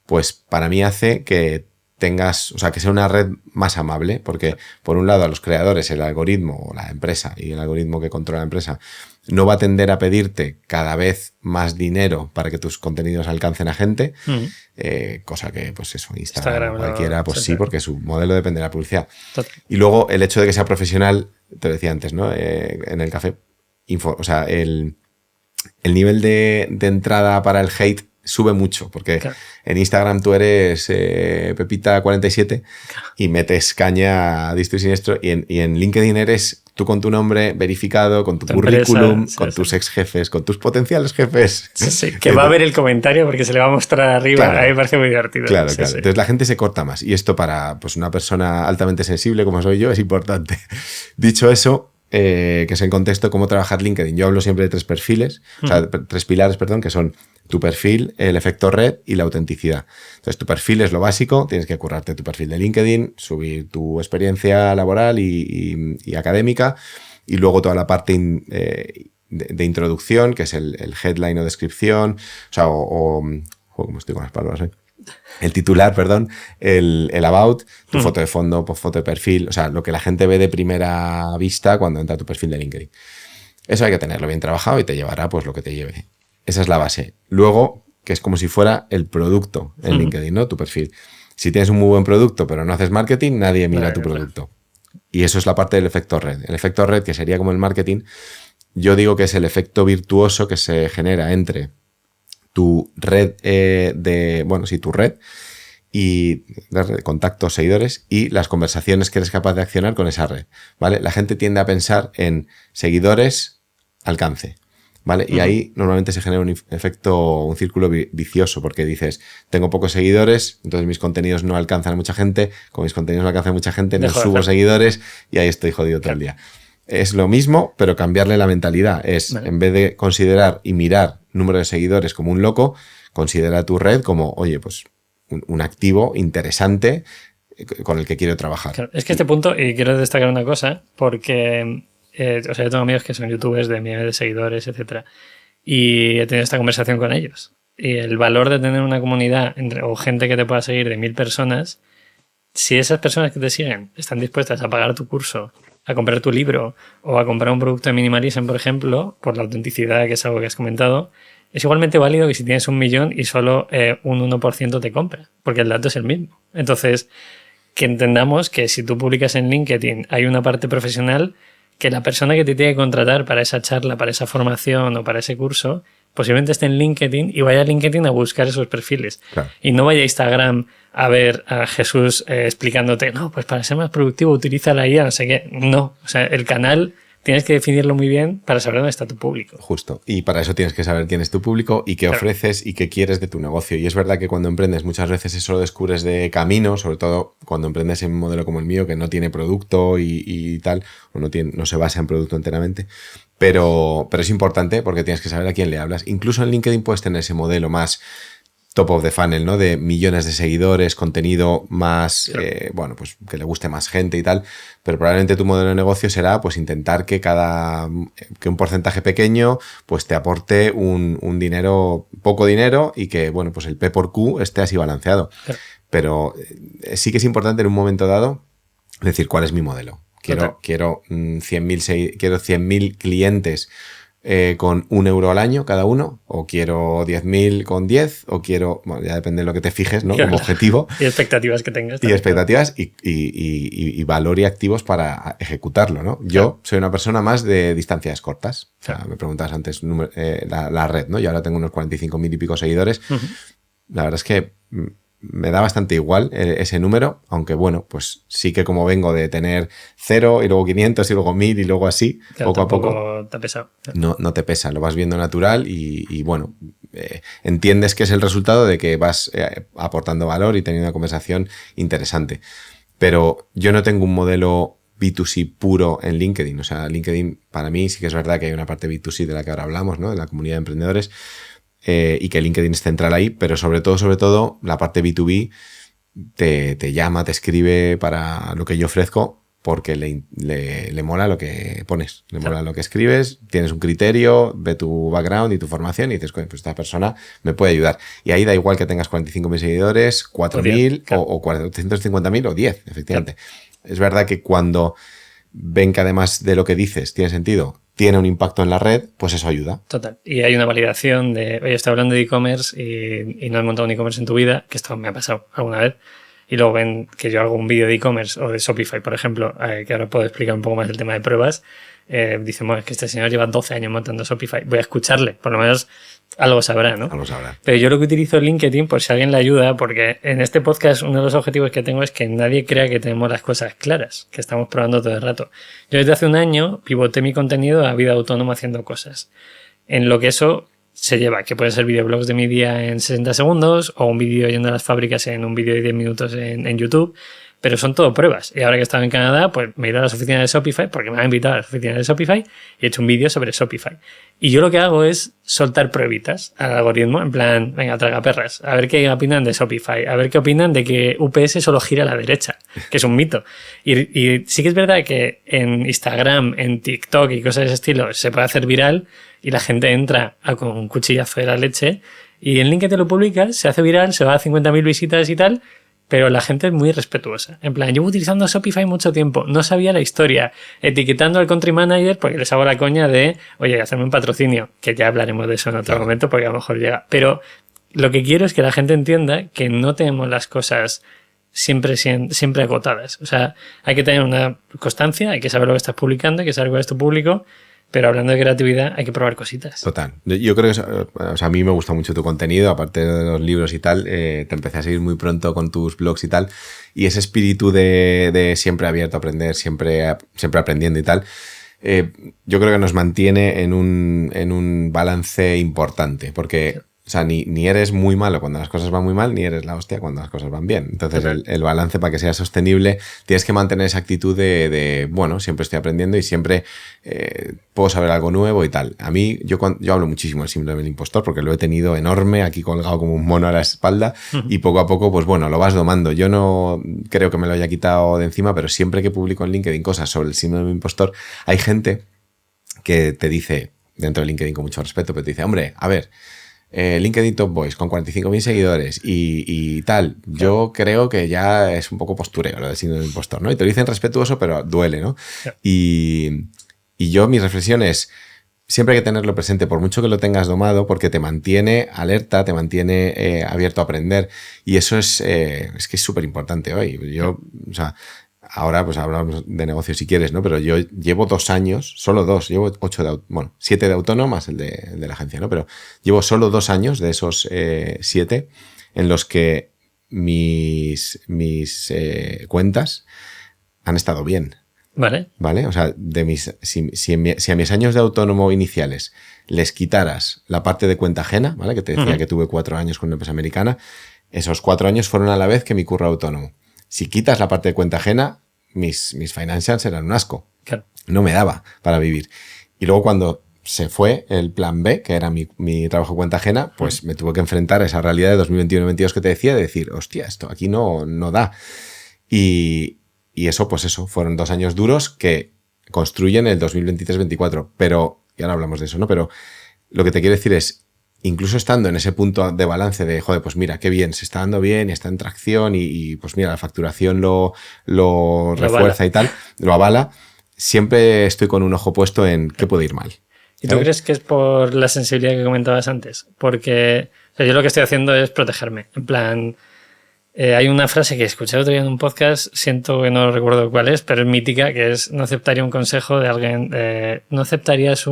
pues para mí hace que tengas, o sea, que sea una red más amable, porque por un lado a los creadores el algoritmo o la empresa y el algoritmo que controla la empresa no va a tender a pedirte cada vez más dinero para que tus contenidos alcancen a gente, cosa que pues eso, Instagram cualquiera, pues sí, porque su modelo depende de la publicidad. Total. Y luego el hecho de que sea profesional, te lo decía antes, ¿no? En el café, o sea, el nivel de entrada para el hate sube mucho, porque en Instagram tú eres Pepita47 y metes caña a distro y siniestro, y en LinkedIn eres tú con tu nombre verificado, con tu currículum, con tus ex jefes, con tus potenciales jefes. Sí, que va a ver el comentario porque se le va a mostrar arriba. Claro, a mí me parece muy divertido. Claro. Entonces la gente se corta más y esto para pues, una persona altamente sensible como soy yo es importante. Dicho eso, que es en contexto cómo trabajar LinkedIn. Yo hablo siempre de 3 perfiles, o sea, 3 pilares, perdón, que son tu perfil, el efecto red y la autenticidad. Entonces, tu perfil es lo básico, tienes que currarte tu perfil de LinkedIn, subir tu experiencia laboral y académica, y luego toda la parte de introducción, que es el headline o descripción, o sea, ¿cómo estoy con las palabras hoy? El titular, perdón, el about, tu foto de fondo, foto de perfil, o sea, lo que la gente ve de primera vista cuando entra a tu perfil de LinkedIn. Eso hay que tenerlo bien trabajado y te llevará pues lo que te lleve. Esa es la base. Luego, que es como si fuera el producto en LinkedIn, ¿no? Tu perfil. Si tienes un muy buen producto pero no haces marketing, nadie mira tu producto. Y eso es la parte del efecto red. El efecto red, que sería como el marketing, yo digo que es el efecto virtuoso que se genera entre tu red tu red y la red de contactos, seguidores y las conversaciones que eres capaz de accionar con esa red, ¿vale? La gente tiende a pensar en seguidores, alcance, ¿vale? Y ahí normalmente se genera un efecto, un círculo vicioso, porque dices, tengo pocos seguidores, entonces mis contenidos no alcanzan a mucha gente, como mis contenidos no alcanzan a mucha gente, no subo seguidores y ahí estoy jodido todo el día. Es lo mismo, pero cambiarle la mentalidad. Es, en vez de considerar y mirar número de seguidores como un loco, considera tu red como, oye, pues un activo interesante con el que quiero trabajar. Claro, es que este punto, y quiero destacar una cosa, porque o sea, yo tengo amigos que son youtubers de millones de seguidores, etcétera, y he tenido esta conversación con ellos. Y el valor de tener una comunidad o gente que te pueda seguir de 1000 personas, si esas personas que te siguen están dispuestas a pagar tu curso, a comprar tu libro o a comprar un producto de Minimalism, por ejemplo, por la autenticidad, que es algo que has comentado, es igualmente válido que si tienes 1 millón y solo un 1% te compra, porque el dato es el mismo. Entonces, que entendamos que si tú publicas en LinkedIn hay una parte profesional, que la persona que te tiene que contratar para esa charla, para esa formación o para ese curso, posiblemente esté en LinkedIn y vaya a LinkedIn a buscar esos perfiles. Claro. Y no vaya a Instagram a ver a Jesús explicándote, no, pues para ser más productivo utiliza la IA, no sé qué. No, o sea, el canal tienes que definirlo muy bien para saber dónde está tu público. Justo. Y para eso tienes que saber quién es tu público y qué ofreces y qué quieres de tu negocio. Y es verdad que cuando emprendes muchas veces eso lo descubres de camino, sobre todo cuando emprendes en un modelo como el mío que no tiene producto y tal, o no se basa en producto enteramente. Pero es importante porque tienes que saber a quién le hablas. Incluso en LinkedIn puedes tener ese modelo más top of the funnel, ¿no? De millones de seguidores, contenido más, bueno, pues que le guste más gente y tal, pero probablemente tu modelo de negocio será pues intentar que un porcentaje pequeño pues te aporte un dinero, poco dinero y que, bueno, pues el P por Q esté así balanceado. Pero sí que es importante en un momento dado decir cuál es mi modelo. Quiero 100.000 clientes con 1 euro al año cada uno, o quiero 10.000 con 10, o quiero, bueno, ya depende de lo que te fijes, ¿no? Como objetivo. Y expectativas que tengas. Y expectativas y valor y activos para ejecutarlo, ¿no? Yo soy una persona más de distancias cortas. O sea, me preguntabas antes la red, ¿no? Yo ahora tengo unos 45.000 y pico seguidores. La verdad es que me da bastante igual ese número, aunque bueno, pues sí que como vengo de tener 0 y luego 500 y luego 1000 y luego así, claro, poco a poco te ha pesado. No te pesa, lo vas viendo natural y bueno, entiendes que es el resultado de que vas aportando valor y teniendo una conversación interesante. Pero yo no tengo un modelo B2C puro en LinkedIn. O sea, LinkedIn para mí sí que es verdad que hay una parte B2C de la que ahora hablamos, ¿no? De la comunidad de emprendedores, y que LinkedIn es central ahí, pero sobre todo, la parte B2B te llama, te escribe para lo que yo ofrezco porque le mola lo que pones, le mola lo que escribes, tienes un criterio, ve tu background y tu formación y dices, pues esta persona me puede ayudar. Y ahí da igual que tengas 45.000 seguidores, 4.000 o 450.000 o 10, efectivamente. Claro. Es verdad que cuando ven que además de lo que dices tiene sentido, tiene un impacto en la red, pues eso ayuda. Total. Y hay una validación de, oye, estoy hablando de e-commerce y no has montado un e-commerce en tu vida, que esto me ha pasado alguna vez, y luego ven que yo hago un vídeo de e-commerce o de Shopify, por ejemplo, que ahora puedo explicar un poco más el tema de pruebas, dicen, bueno, es que este señor lleva 12 años montando Shopify, voy a escucharle, por lo menos algo sabrá, ¿no? Algo sabrá. Pero yo lo que utilizo en LinkedIn, por si alguien le ayuda, porque en este podcast uno de los objetivos que tengo es que nadie crea que tenemos las cosas claras, que estamos probando todo el rato. Yo desde hace un año pivoté mi contenido a vida autónoma haciendo cosas. En lo que eso se lleva, que puede ser videoblogs de mi día en 60 segundos o un vídeo yendo a las fábricas en un vídeo de 10 minutos en YouTube. Pero son todo pruebas. Y ahora que he estado en Canadá, pues me he ido a las oficinas de Shopify, porque me han invitado a las oficinas de Shopify, y he hecho un vídeo sobre Shopify. Y yo lo que hago es soltar pruebitas al algoritmo, en plan, venga, traga perras, a ver qué opinan de Shopify, a ver qué opinan de que UPS solo gira a la derecha, que es un mito. Y sí que es verdad que en Instagram, en TikTok y cosas de ese estilo se puede hacer viral y la gente entra con un cuchillazo de la leche, y en LinkedIn lo publicas, se hace viral, se va a 50.000 visitas y tal. Pero la gente es muy respetuosa. En plan, llevo utilizando Shopify mucho tiempo, no sabía la historia, etiquetando al country manager porque les hago la coña de, oye, hacerme un patrocinio, que ya hablaremos de eso en otro momento porque a lo mejor llega. Pero lo que quiero es que la gente entienda que no tenemos las cosas siempre agotadas. O sea, hay que tener una constancia, hay que saber lo que estás publicando, hay que saber cuál es tu público, pero hablando de creatividad hay que probar cositas. Total. Yo creo que o sea, a mí me gusta mucho tu contenido, aparte de los libros y tal. Te empecé a seguir muy pronto con tus blogs y tal. Y ese espíritu de siempre abierto a aprender, siempre aprendiendo y tal, yo creo que nos mantiene en un balance importante. Porque... O sea, ni eres muy malo cuando las cosas van muy mal, ni eres la hostia cuando las cosas van bien. Entonces, el balance, para que sea sostenible, tienes que mantener esa actitud de bueno, siempre estoy aprendiendo y siempre puedo saber algo nuevo y tal. A mí, yo hablo muchísimo del síndrome del impostor porque lo he tenido enorme, aquí colgado como un mono a la espalda, y poco a poco, pues bueno, lo vas domando. Yo no creo que me lo haya quitado de encima, pero siempre que publico en LinkedIn cosas sobre el síndrome del impostor, hay gente que te dice, dentro de LinkedIn con mucho respeto, pero te dice, hombre, a ver... LinkedIn Top Boys con 45.000 seguidores y tal, yo creo que ya es un poco postureo lo del síndrome del impostor, ¿no? Y te lo dicen respetuoso, pero duele, ¿no? Y yo, mi reflexión es, siempre hay que tenerlo presente, por mucho que lo tengas domado, porque te mantiene alerta, te mantiene abierto a aprender, y eso es que es súper importante hoy. Yo, o sea... Ahora pues hablamos de negocio si quieres, ¿no? Pero yo llevo 2 años, solo 2, llevo 7 de autónomo más el de la agencia, ¿no? Pero llevo solo 2 años de esos 7 en los que mis cuentas han estado bien. Vale. O sea, si a mis años de autónomo iniciales les quitaras la parte de cuenta ajena, ¿vale? Que te decía que tuve 4 años con una empresa americana, esos 4 años fueron a la vez que mi curro autónomo. Si quitas la parte de cuenta ajena, mis financials eran un asco. Claro. No me daba para vivir. Y luego cuando se fue el plan B, que era mi trabajo cuenta ajena, pues me tuve que enfrentar a esa realidad de 2021-2022 que te decía, de decir, hostia, esto aquí no da. Y eso, pues eso, fueron 2 años duros que construyen el 2023-2024. Pero, y ahora hablamos de eso, ¿no? Pero lo que te quiero decir es, incluso estando en ese punto de balance de, joder, pues mira, qué bien, se está dando bien y está en tracción y pues mira, la facturación lo refuerza y tal, lo avala, siempre estoy con un ojo puesto en qué puede ir mal. ¿Y tú crees que es por la sensibilidad que comentabas antes? Porque o sea, yo lo que estoy haciendo es protegerme. En plan, hay una frase que escuché el otro día en un podcast, siento que no recuerdo cuál es, pero es mítica, que es, no aceptaría un consejo de alguien, no aceptarías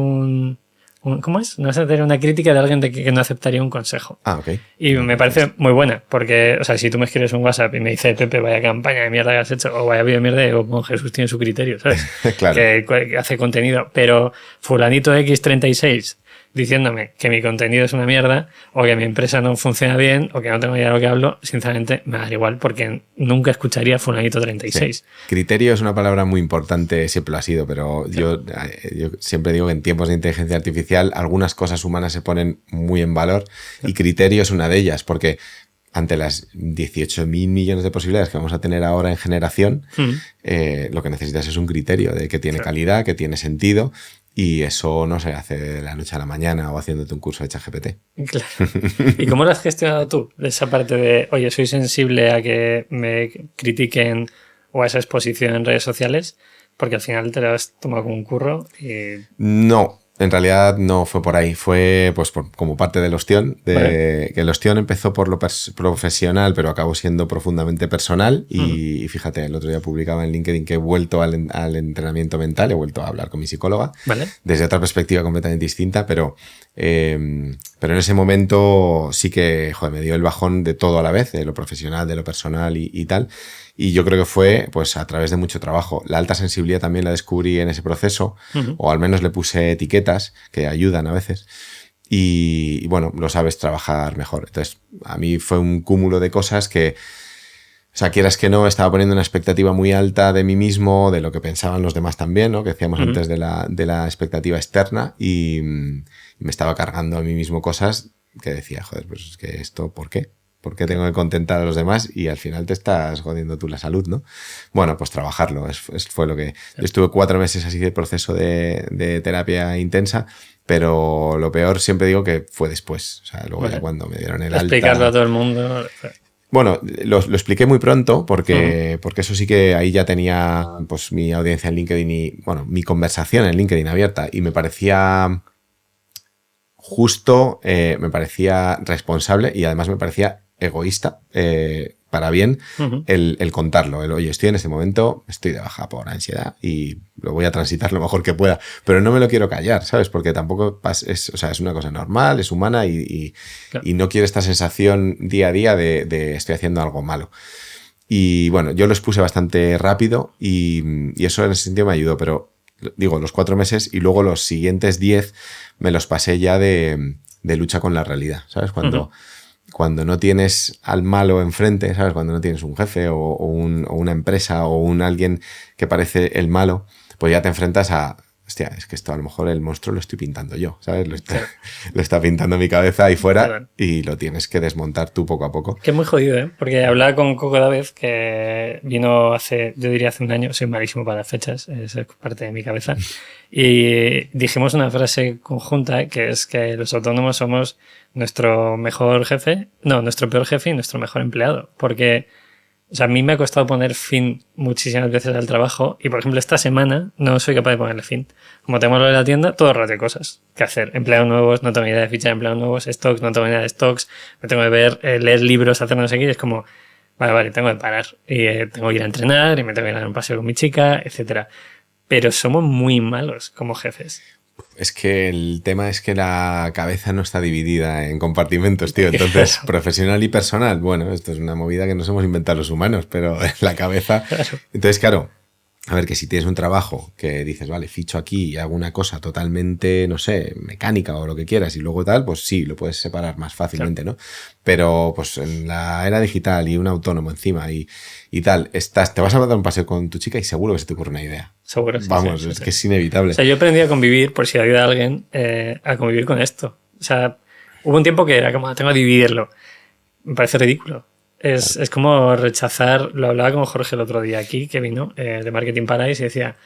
¿cómo es? No aceptaría una crítica de alguien de que no aceptaría un consejo. Ah, ok. Y me parece muy buena, porque, o sea, si tú me escribes un WhatsApp y me dices, Pepe, vaya campaña de mierda que has hecho, o vaya vídeo de mierda, digo, bueno, Jesús tiene su criterio, ¿sabes? Claro. Que hace contenido. Pero fulanito X36 diciéndome que mi contenido es una mierda, o que mi empresa no funciona bien, o que no tengo idea de lo que hablo, sinceramente me da igual, porque nunca escucharía a fulanito 36. Sí. Criterio es una palabra muy importante, siempre lo ha sido, pero yo siempre digo que en tiempos de inteligencia artificial algunas cosas humanas se ponen muy en valor y criterio es una de ellas, porque ante las 18.000 millones de posibilidades que vamos a tener ahora en generación, lo que necesitas es un criterio de que tiene calidad, que tiene sentido. Y eso no se hace de la noche a la mañana o haciéndote un curso de ChatGPT. Claro. ¿Y cómo lo has gestionado tú? De esa parte de, oye, soy sensible a que me critiquen o a esa exposición en redes sociales, porque al final te lo has tomado como un curro y... No, en realidad no fue por ahí. Fue pues como parte del Ostión. Que el Ostión empezó por lo profesional, pero acabó siendo profundamente personal. Y fíjate, el otro día publicaba en LinkedIn que he vuelto al entrenamiento mental, he vuelto a hablar con mi psicóloga. ¿Vale? Desde otra perspectiva completamente distinta, pero en ese momento sí que me dio el bajón de todo a la vez, de lo profesional, de lo personal y tal. Y yo creo que fue pues a través de mucho trabajo. La alta sensibilidad también la descubrí en ese proceso, o al menos le puse etiquetas que ayudan a veces. Y bueno, lo sabes trabajar mejor. Entonces, a mí fue un cúmulo de cosas que, o sea, quieras que no, estaba poniendo una expectativa muy alta de mí mismo, de lo que pensaban los demás también, ¿no? Que decíamos antes de la expectativa externa, y me estaba cargando a mí mismo cosas que decía, joder, pues es que esto, ¿por qué? ¿Por qué tengo que contentar a los demás? Y al final te estás jodiendo tú la salud, ¿no? Bueno, pues trabajarlo. Fue lo que... Yo estuve 4 meses así de proceso de terapia intensa, pero lo peor siempre digo que fue después. O sea, luego ya cuando me dieron el alta... Explicarlo a todo el mundo... Bueno, lo expliqué muy pronto porque eso sí que ahí ya tenía pues mi audiencia en LinkedIn y, bueno, mi conversación en LinkedIn abierta, y me parecía justo, me parecía responsable y además me parecía egoísta para bien el contarlo. Oye, estoy en este momento, estoy de baja por ansiedad y lo voy a transitar lo mejor que pueda, pero no me lo quiero callar, ¿sabes? Porque tampoco es una cosa normal, es humana y no quiero esta sensación día a día de estoy haciendo algo malo. Y bueno, yo lo expuse bastante rápido y eso en ese sentido me ayudó, pero digo, los 4 meses y luego los siguientes 10 me los pasé ya de lucha con la realidad, ¿sabes? Cuando no tienes al malo enfrente, ¿sabes? Cuando no tienes un jefe o una empresa o alguien que parece el malo, pues ya te enfrentas a, hostia, es que esto a lo mejor el monstruo lo estoy pintando yo, ¿sabes? Lo está pintando mi cabeza ahí fuera, claro. Y lo tienes que desmontar tú poco a poco. Que es muy jodido, ¿eh? Porque hablaba con Coco Dávez, que vino yo diría hace un año, soy malísimo para las fechas, es parte de mi cabeza, y dijimos una frase conjunta que es que los autónomos somos nuestro peor jefe y nuestro mejor empleado, porque o sea, a mí me ha costado poner fin muchísimas veces al trabajo y, por ejemplo, esta semana no soy capaz de ponerle fin. Como tengo lo de la tienda, todo el rato de cosas que hacer. Empleados nuevos, no tengo ni idea de fichar empleados nuevos, stocks, no tengo ni idea de stocks, me tengo que ver, leer libros, hacer no sé qué, y es como, vale, tengo que parar. Y tengo que ir a entrenar y me tengo que ir a dar un paseo con mi chica, etcétera. Pero somos muy malos como jefes. Es que el tema es que la cabeza no está dividida en compartimentos, tío. Entonces, claro. Profesional y personal, bueno, esto es una movida que nos hemos inventado los humanos, pero en la cabeza... Claro. Entonces, claro, a ver, que si tienes un trabajo que dices, vale, ficho aquí y hago una cosa totalmente, no sé, mecánica o lo que quieras y luego tal, pues sí, lo puedes separar más fácilmente, claro. ¿no? Pero pues en la era digital y un autónomo encima y tal, te vas a dar un paseo con tu chica y seguro que se te ocurre una idea. Seguro, sí. Vamos, sí, es que es inevitable. O sea, yo aprendí a convivir, por si ayuda a alguien, a convivir con esto. O sea, hubo un tiempo que era como, tengo que dividirlo. Me parece ridículo. Es como rechazar, lo hablaba con Jorge el otro día aquí, que vino de Marketing Paradise y decía,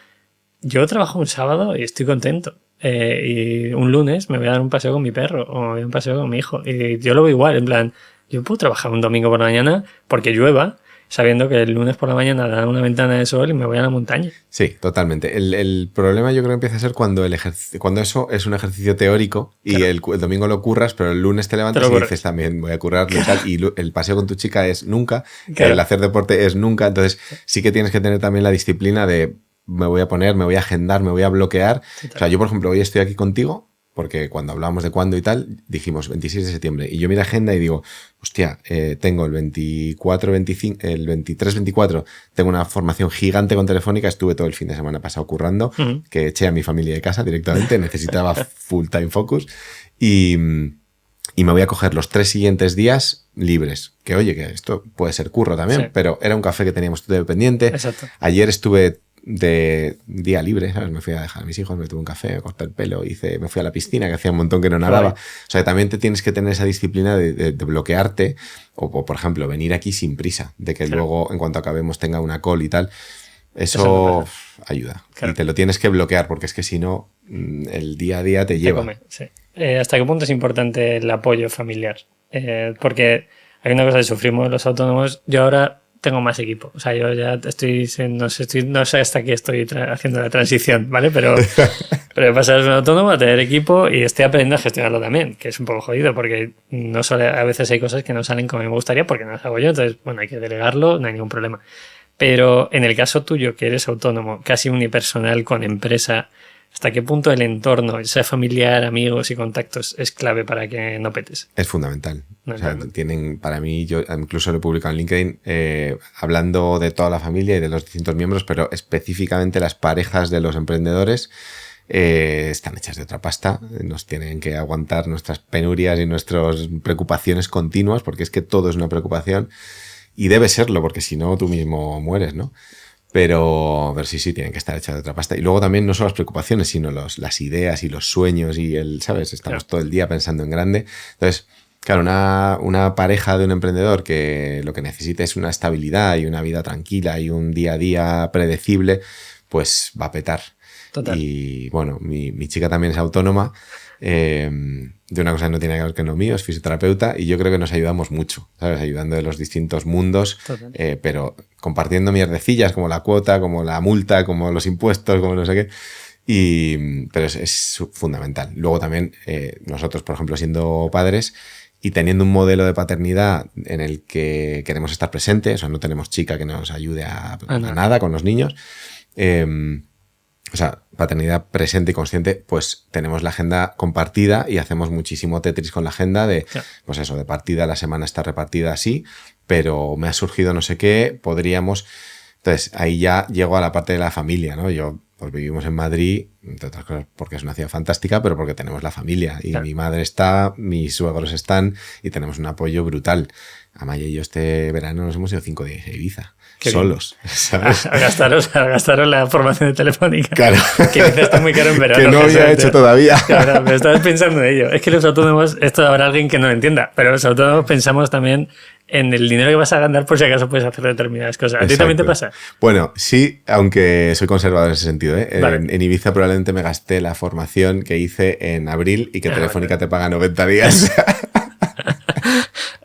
yo trabajo un sábado y estoy contento. Y un lunes me voy a dar un paseo con mi perro o me voy a dar un paseo con mi hijo. Y yo lo veo igual, en plan, yo puedo trabajar un domingo por la mañana porque llueva, sabiendo que el lunes por la mañana da una ventana de sol y me voy a la montaña. Sí, totalmente. El problema yo creo que empieza a ser cuando eso es un ejercicio teórico y claro. el domingo lo curras, pero el lunes te levantas y dices también voy a currarlo y tal. Y el paseo con tu chica es nunca, claro. El hacer deporte es nunca. Entonces sí que tienes que tener también la disciplina de me voy a poner, me voy a agendar, me voy a bloquear. O sea, yo por ejemplo hoy estoy aquí contigo porque cuando hablábamos de cuándo y tal, dijimos 26 de septiembre. Y yo miro la agenda y digo, hostia, tengo el 24, 25, el 23, 24, tengo una formación gigante con Telefónica, estuve todo el fin de semana pasado currando, que eché a mi familia de casa directamente, necesitaba full time focus y me voy a coger los 3 siguientes días libres. Que oye, que esto puede ser curro también, sí. Pero era un café que teníamos todo pendiente. Exacto. Ayer estuve de día libre, ¿sabes? Me fui a dejar a mis hijos, me tuve un café, me corté el pelo, me fui a la piscina, que hacía un montón que no nadaba. O sea, también te tienes que tener esa disciplina de bloquearte o, por ejemplo, venir aquí sin prisa, de que claro. Luego, en cuanto acabemos, tenga una call y tal. Eso ayuda. Claro. Y te lo tienes que bloquear, porque es que si no, el día a día te lleva. Come, sí. ¿Hasta qué punto es importante el apoyo familiar? Porque hay una cosa que sufrimos los autónomos. Yo ahora tengo más equipo. O sea, yo ya no sé hasta qué estoy haciendo la transición, ¿vale? Pero pasar de ser un autónomo a tener equipo y estoy aprendiendo a gestionarlo también, que es un poco jodido porque a veces hay cosas que no salen como me gustaría porque no las hago yo. Entonces, bueno, hay que delegarlo, no hay ningún problema. Pero en el caso tuyo, que eres autónomo, casi unipersonal con empresa, ¿hasta qué punto el entorno, sea familiar, amigos y contactos, es clave para que no petes? Es fundamental. O sea, para mí, yo incluso lo he publicado en LinkedIn, hablando de toda la familia y de los distintos miembros, pero específicamente las parejas de los emprendedores están hechas de otra pasta, nos tienen que aguantar nuestras penurias y nuestras preocupaciones continuas, porque es que todo es una preocupación y debe serlo, porque si no tú mismo mueres, ¿no? Pero sí, tienen que estar hechas de otra pasta. Y luego también no solo las preocupaciones, sino las ideas y los sueños y ¿sabes? Estamos todo el día pensando en grande. Entonces, claro, una pareja de un emprendedor que lo que necesita es una estabilidad y una vida tranquila y un día a día predecible, pues va a petar. Total. Y bueno, mi chica también es autónoma, de una cosa que no tiene que ver con lo mío, es fisioterapeuta y yo creo que nos ayudamos mucho, ¿sabes? Ayudando de los distintos mundos, pero compartiendo mierdecillas como la cuota, como la multa, como los impuestos, como no sé qué. Pero es fundamental. Luego también nosotros, por ejemplo, siendo padres y teniendo un modelo de paternidad en el que queremos estar presentes, o sea, no tenemos chica que nos ayude a nada con los niños, o sea, paternidad presente y consciente, pues tenemos la agenda compartida y hacemos muchísimo Tetris con la agenda de, pues eso, de partida, la semana está repartida así, pero me ha surgido no sé qué, podríamos... Entonces, ahí ya llego a la parte de la familia, ¿no? Yo, pues vivimos en Madrid, entre otras cosas porque es una ciudad fantástica, pero porque tenemos la familia. Y mi madre está, mis suegros están y tenemos un apoyo brutal. Amaya y yo este verano nos hemos ido 5 días a Ibiza. Qué solos, bien. ¿Sabes? A gastaros la formación de Telefónica. Claro. Que Ibiza está muy caro en verano. Que no había hecho todavía. Claro, pero estabas pensando en ello. Es que los autónomos, esto habrá alguien que no lo entienda, pero los autónomos pensamos también en el dinero que vas a ganar por si acaso puedes hacer determinadas cosas. ¿A ti también te pasa? Bueno, sí, aunque soy conservador en ese sentido, ¿eh? Vale. En Ibiza probablemente me gasté la formación que hice en abril y que Telefónica te paga 90 días.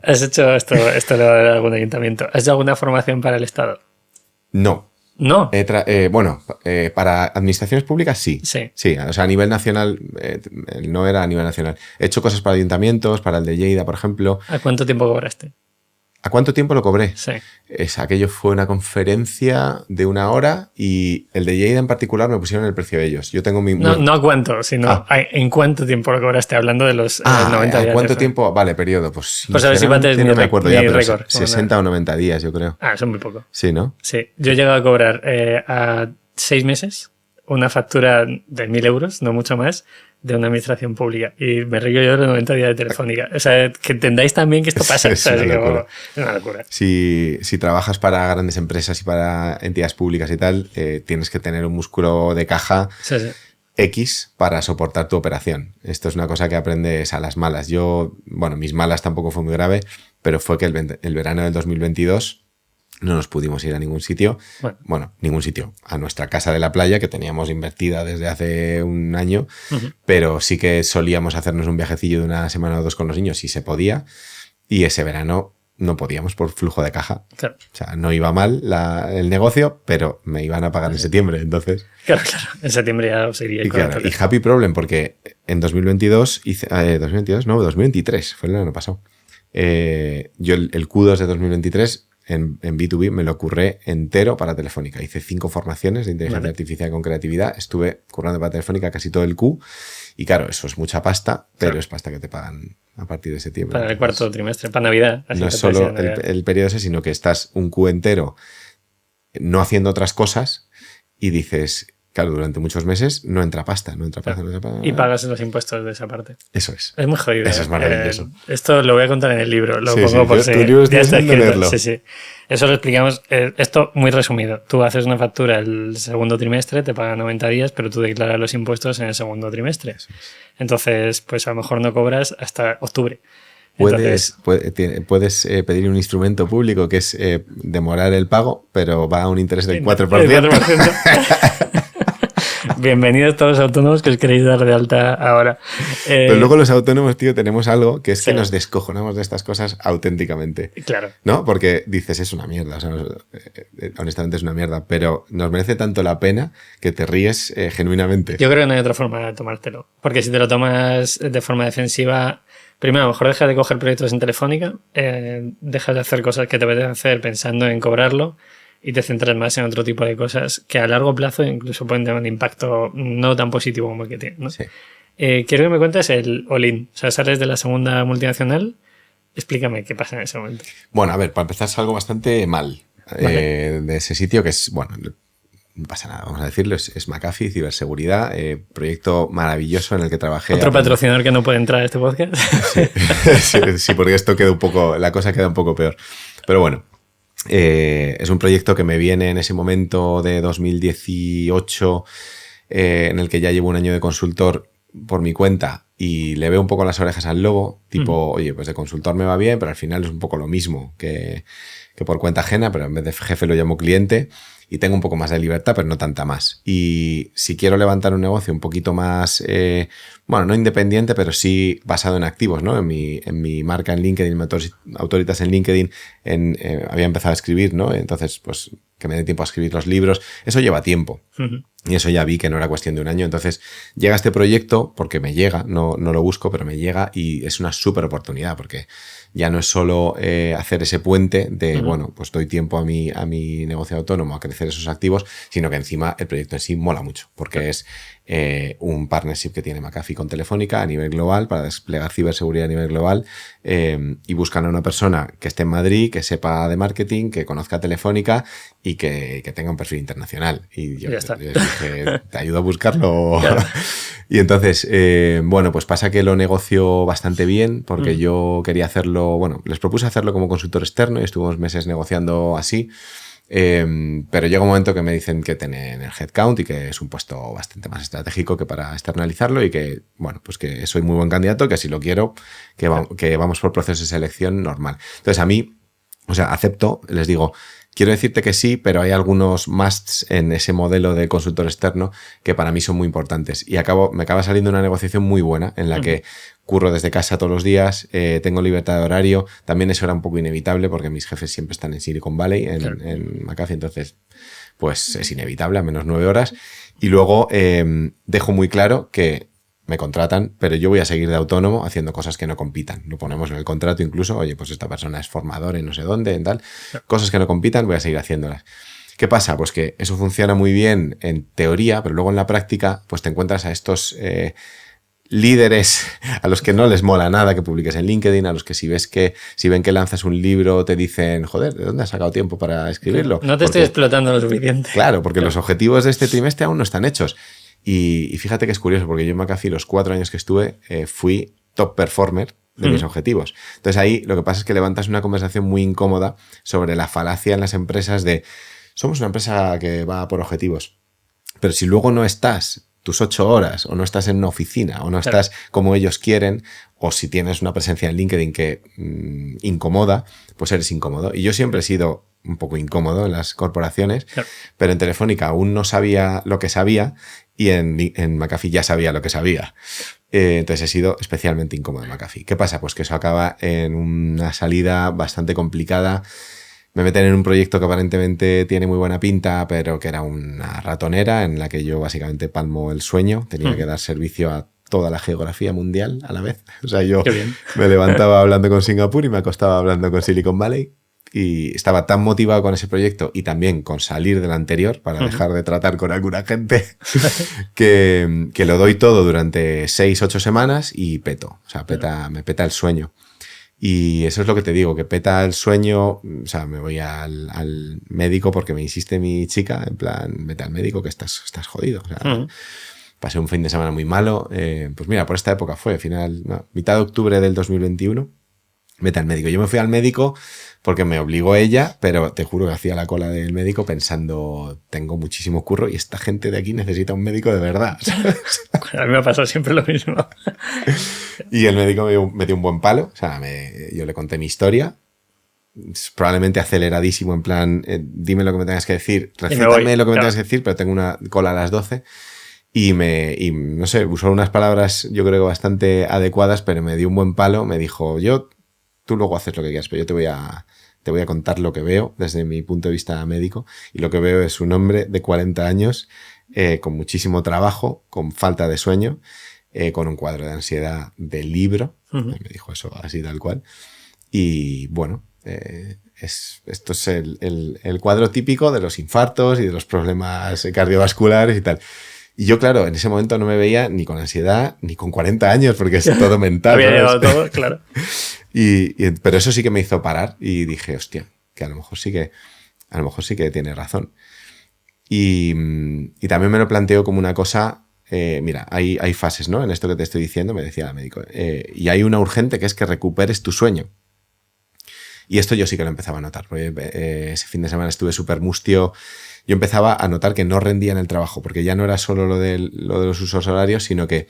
¿Has hecho esto de algún ayuntamiento? ¿Has hecho alguna formación para el Estado? No. ¿No? Para administraciones públicas sí. Sí, o sea, a nivel nacional, no era a nivel nacional. He hecho cosas para ayuntamientos, para el de Lleida, por ejemplo. ¿A cuánto tiempo cobraste? ¿A cuánto tiempo lo cobré? Sí. Aquello fue una conferencia de 1 hora y el de Lleida en particular me pusieron el precio de ellos. Yo tengo mi... No a cuánto, sino en cuánto tiempo lo cobraste, hablando de los 90 días. ¿A cuánto tiempo? Vale, periodo. Pues a ver si bates no me acuerdo ya, pero récord. 60 o 90 días, yo creo. Eso es muy poco. Sí, ¿no? Sí. Yo he llegado a cobrar a 6 meses una factura de 1.000 euros, no mucho más, de una administración pública. Y me río yo de los 90 días de Telefónica. O sea, que entendáis también que esto pasa. Es una locura. Es una locura. Si trabajas para grandes empresas y para entidades públicas y tal, tienes que tener un músculo de caja X para soportar tu operación. Esto es una cosa que aprendes a las malas. Mis malas tampoco fue muy grave, pero fue que el verano del 2022 no nos pudimos ir a ningún sitio. Bueno, ningún sitio. A nuestra casa de la playa, que teníamos invertida desde hace un año, pero sí que solíamos hacernos un viajecillo de 1 semana o 2 con los niños si se podía. Y ese verano no podíamos por flujo de caja. Claro. O sea, no iba mal el negocio, pero me iban a pagar en septiembre, entonces... Claro. En septiembre ya os iría. Y happy problem, porque en 2022 2023, fue el año pasado. Yo el Q2 de 2023... En B2B me lo curré entero para Telefónica. Hice 5 formaciones de inteligencia artificial con creatividad. Estuve currando para Telefónica casi todo el Q. Y claro, eso es mucha pasta, pero es pasta que te pagan a partir de septiembre. Para el cuarto trimestre, para Navidad. No es solo el periodo ese, sino que estás un Q entero no haciendo otras cosas y dices... Claro, durante muchos meses no entra pasta. Y pagas los impuestos de esa parte. Eso es. Es muy jodido. Eso es maravilloso. Esto lo voy a contar en el libro. Lo pongo por si... Tu libro está haciendo leerlo. Sí. Eso lo explicamos. Esto muy resumido. Tú haces una factura el segundo trimestre, te pagan 90 días, pero tú declaras los impuestos en el segundo trimestre. Entonces, pues a lo mejor no cobras hasta octubre. Puedes pedir un instrumento público que es demorar el pago, pero va a un interés del 4%. El 4%. Bienvenidos todos los autónomos que os queréis dar de alta ahora. Pero luego los autónomos, tío, tenemos algo que es que nos descojonamos de estas cosas auténticamente. Claro. ¿No? Porque dices, es una mierda. O sea, honestamente es una mierda. Pero nos merece tanto la pena que te ríes genuinamente. Yo creo que no hay otra forma de tomártelo. Porque si te lo tomas de forma defensiva... Primero, a lo mejor dejas de coger proyectos en Telefónica, dejas de hacer cosas que te apetece hacer pensando en cobrarlo y te centras más en otro tipo de cosas que a largo plazo incluso pueden tener un impacto no tan positivo como el que tiene, ¿no? Sí. Quiero que me cuentes el all-in. O sea, sales de la segunda multinacional. Explícame qué pasa en ese momento. Bueno, a ver, para empezar es algo bastante mal de ese sitio que es, bueno... No pasa nada, vamos a decirlo, es McAfee, ciberseguridad, proyecto maravilloso en el que trabajé. ¿Otro patrocinador que no puede entrar a este podcast? Sí, porque esto queda un poco, la cosa queda un poco peor. Pero bueno, es un proyecto que me viene en ese momento de 2018, en el que ya llevo 1 año de consultor por mi cuenta y le veo un poco las orejas al lobo, tipo, oye, pues de consultor me va bien, pero al final es un poco lo mismo que por cuenta ajena, pero en vez de jefe lo llamo cliente. Y tengo un poco más de libertad, pero no tanta más. Y si quiero levantar un negocio un poquito más, no independiente, pero sí basado en activos, ¿no? En mi marca en LinkedIn, mi Autoritas en LinkedIn, había empezado a escribir, ¿no? Entonces, pues, que me dé tiempo a escribir los libros. Eso lleva tiempo. Y eso ya vi que no era cuestión de un año. Entonces llega este proyecto, porque me llega, no lo busco, pero me llega y es una súper oportunidad, porque ya no es solo hacer ese puente de, bueno, pues doy tiempo a mi negocio autónomo a crecer esos activos, sino que encima el proyecto en sí mola mucho, porque es un partnership que tiene McAfee con Telefónica a nivel global para desplegar ciberseguridad a nivel global, y buscan a una persona que esté en Madrid, que sepa de marketing, que conozca Telefónica y que tenga un perfil internacional. Y yo dije, te ayudo a buscarlo. Claro. Y entonces, bueno, pues pasa que lo negocio bastante bien, porque yo quería hacerlo, bueno, les propuse hacerlo como consultor externo y estuvimos meses negociando así. Pero llega un momento que me dicen que tienen el headcount y que es un puesto bastante más estratégico que para externalizarlo y que, bueno, pues que soy muy buen candidato, que si lo quiero, que vamos por proceso de selección normal. Entonces a mí, o sea, acepto, les digo, quiero decirte que sí, pero hay algunos musts en ese modelo de consultor externo que para mí son muy importantes. Y me acaba saliendo una negociación muy buena en la que curro desde casa todos los días, tengo libertad de horario. También eso era un poco inevitable porque mis jefes siempre están en Silicon Valley, en McAfee, entonces pues es inevitable, a menos 9 horas. Y luego dejo muy claro que me contratan, pero yo voy a seguir de autónomo haciendo cosas que no compitan. Lo ponemos en el contrato incluso, oye, pues esta persona es formador en no sé dónde, en tal. Cosas que no compitan, voy a seguir haciéndolas. ¿Qué pasa? Pues que eso funciona muy bien en teoría, pero luego en la práctica pues te encuentras a estos líderes a los que no les mola nada que publiques en LinkedIn, a los que si ven que lanzas un libro te dicen, joder, ¿de dónde has sacado tiempo para escribirlo? No te estoy explotando lo suficiente. Claro, porque los objetivos de este trimestre aún no están hechos. Y fíjate que es curioso, porque yo en McAfee los 4 años que estuve fui top performer de mis objetivos. Entonces ahí lo que pasa es que levantas una conversación muy incómoda sobre la falacia en las empresas de somos una empresa que va por objetivos, pero si luego no estás tus 8 horas o no estás en una oficina o no estás como ellos quieren, o si tienes una presencia en LinkedIn que incomoda, pues eres incómodo. Y yo siempre he sido un poco incómodo en las corporaciones, pero en Telefónica aún no sabía lo que sabía y en McAfee ya sabía lo que sabía. Entonces he sido especialmente incómodo en McAfee. ¿Qué pasa? Pues que eso acaba en una salida bastante complicada. Me meten en un proyecto que aparentemente tiene muy buena pinta, pero que era una ratonera en la que yo básicamente palmo el sueño. Tenía que dar servicio a toda la geografía mundial a la vez. O sea, yo me levantaba hablando con Singapur y me acostaba hablando con Silicon Valley. Y estaba tan motivado con ese proyecto y también con salir del anterior para dejar de tratar con alguna gente que lo doy todo durante 6-8 semanas y peto. O sea, me peta el sueño. Y eso es lo que te digo, que peta el sueño. O sea, me voy al médico porque me insiste mi chica, en plan, vete al médico que estás jodido. O sea, pasé un fin de semana muy malo. Pues mira, por esta época fue, mitad de octubre del 2021. Vete al médico. Yo me fui al médico porque me obligó ella, pero te juro que hacía la cola del médico pensando, tengo muchísimo curro y esta gente de aquí necesita un médico de verdad, ¿sabes? A mí me ha pasado siempre lo mismo. Y el médico me dio un buen palo. O sea, yo le conté mi historia, probablemente aceleradísimo, en plan, dime lo que me tengas que decir, recétame lo que me tengas que decir, pero tengo una cola a las 12. Y no sé, usó unas palabras yo creo bastante adecuadas, pero me dio un buen palo. Me dijo, tú luego haces lo que quieras, pero yo te voy a contar lo que veo desde mi punto de vista médico. Y lo que veo es un hombre de 40 años con muchísimo trabajo, con falta de sueño, con un cuadro de ansiedad de libro. Me dijo eso así tal cual. Y bueno, esto es el cuadro típico de los infartos y de los problemas cardiovasculares y tal. Y yo, claro, en ese momento no me veía ni con ansiedad ni con 40 años, porque es todo mental. Había llegado todo, claro. Pero eso sí que me hizo parar y dije, hostia, que a lo mejor sí que tiene razón. Y también me lo planteo como una cosa, mira, hay fases, ¿no? En esto que te estoy diciendo, me decía el médico, y hay una urgente que es que recuperes tu sueño. Y esto yo sí que lo empezaba a notar, porque ese fin de semana estuve súper mustio. Yo empezaba a notar que no rendía en el trabajo, porque ya no era solo lo de los usos horarios, sino que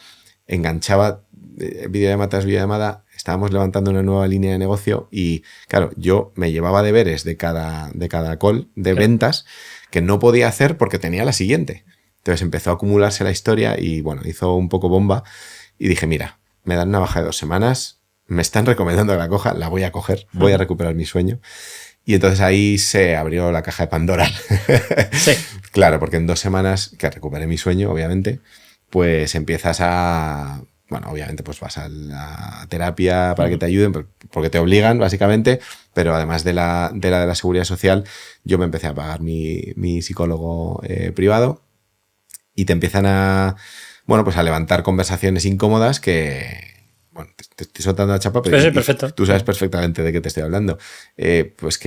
enganchaba videollamada tras videollamada, estábamos levantando una nueva línea de negocio y, claro, yo me llevaba deberes de cada call de ventas que no podía hacer porque tenía la siguiente. Entonces empezó a acumularse la historia y, bueno, hizo un poco bomba y dije, mira, me dan una baja de 2 semanas, me están recomendando que la coja, la voy a coger, voy a recuperar mi sueño. Y entonces ahí se abrió la caja de Pandora. Sí. Claro, porque en 2 semanas, que recuperé mi sueño, obviamente, pues empiezas a... Bueno, obviamente pues vas a la terapia para que te ayuden, porque te obligan, básicamente, pero además de la seguridad social, yo me empecé a pagar mi psicólogo privado y te empiezan a, bueno, pues a levantar conversaciones incómodas que... Bueno, te estoy soltando la chapa, pero Sí, perfecto. Tú sabes perfectamente de qué te estoy hablando. Pues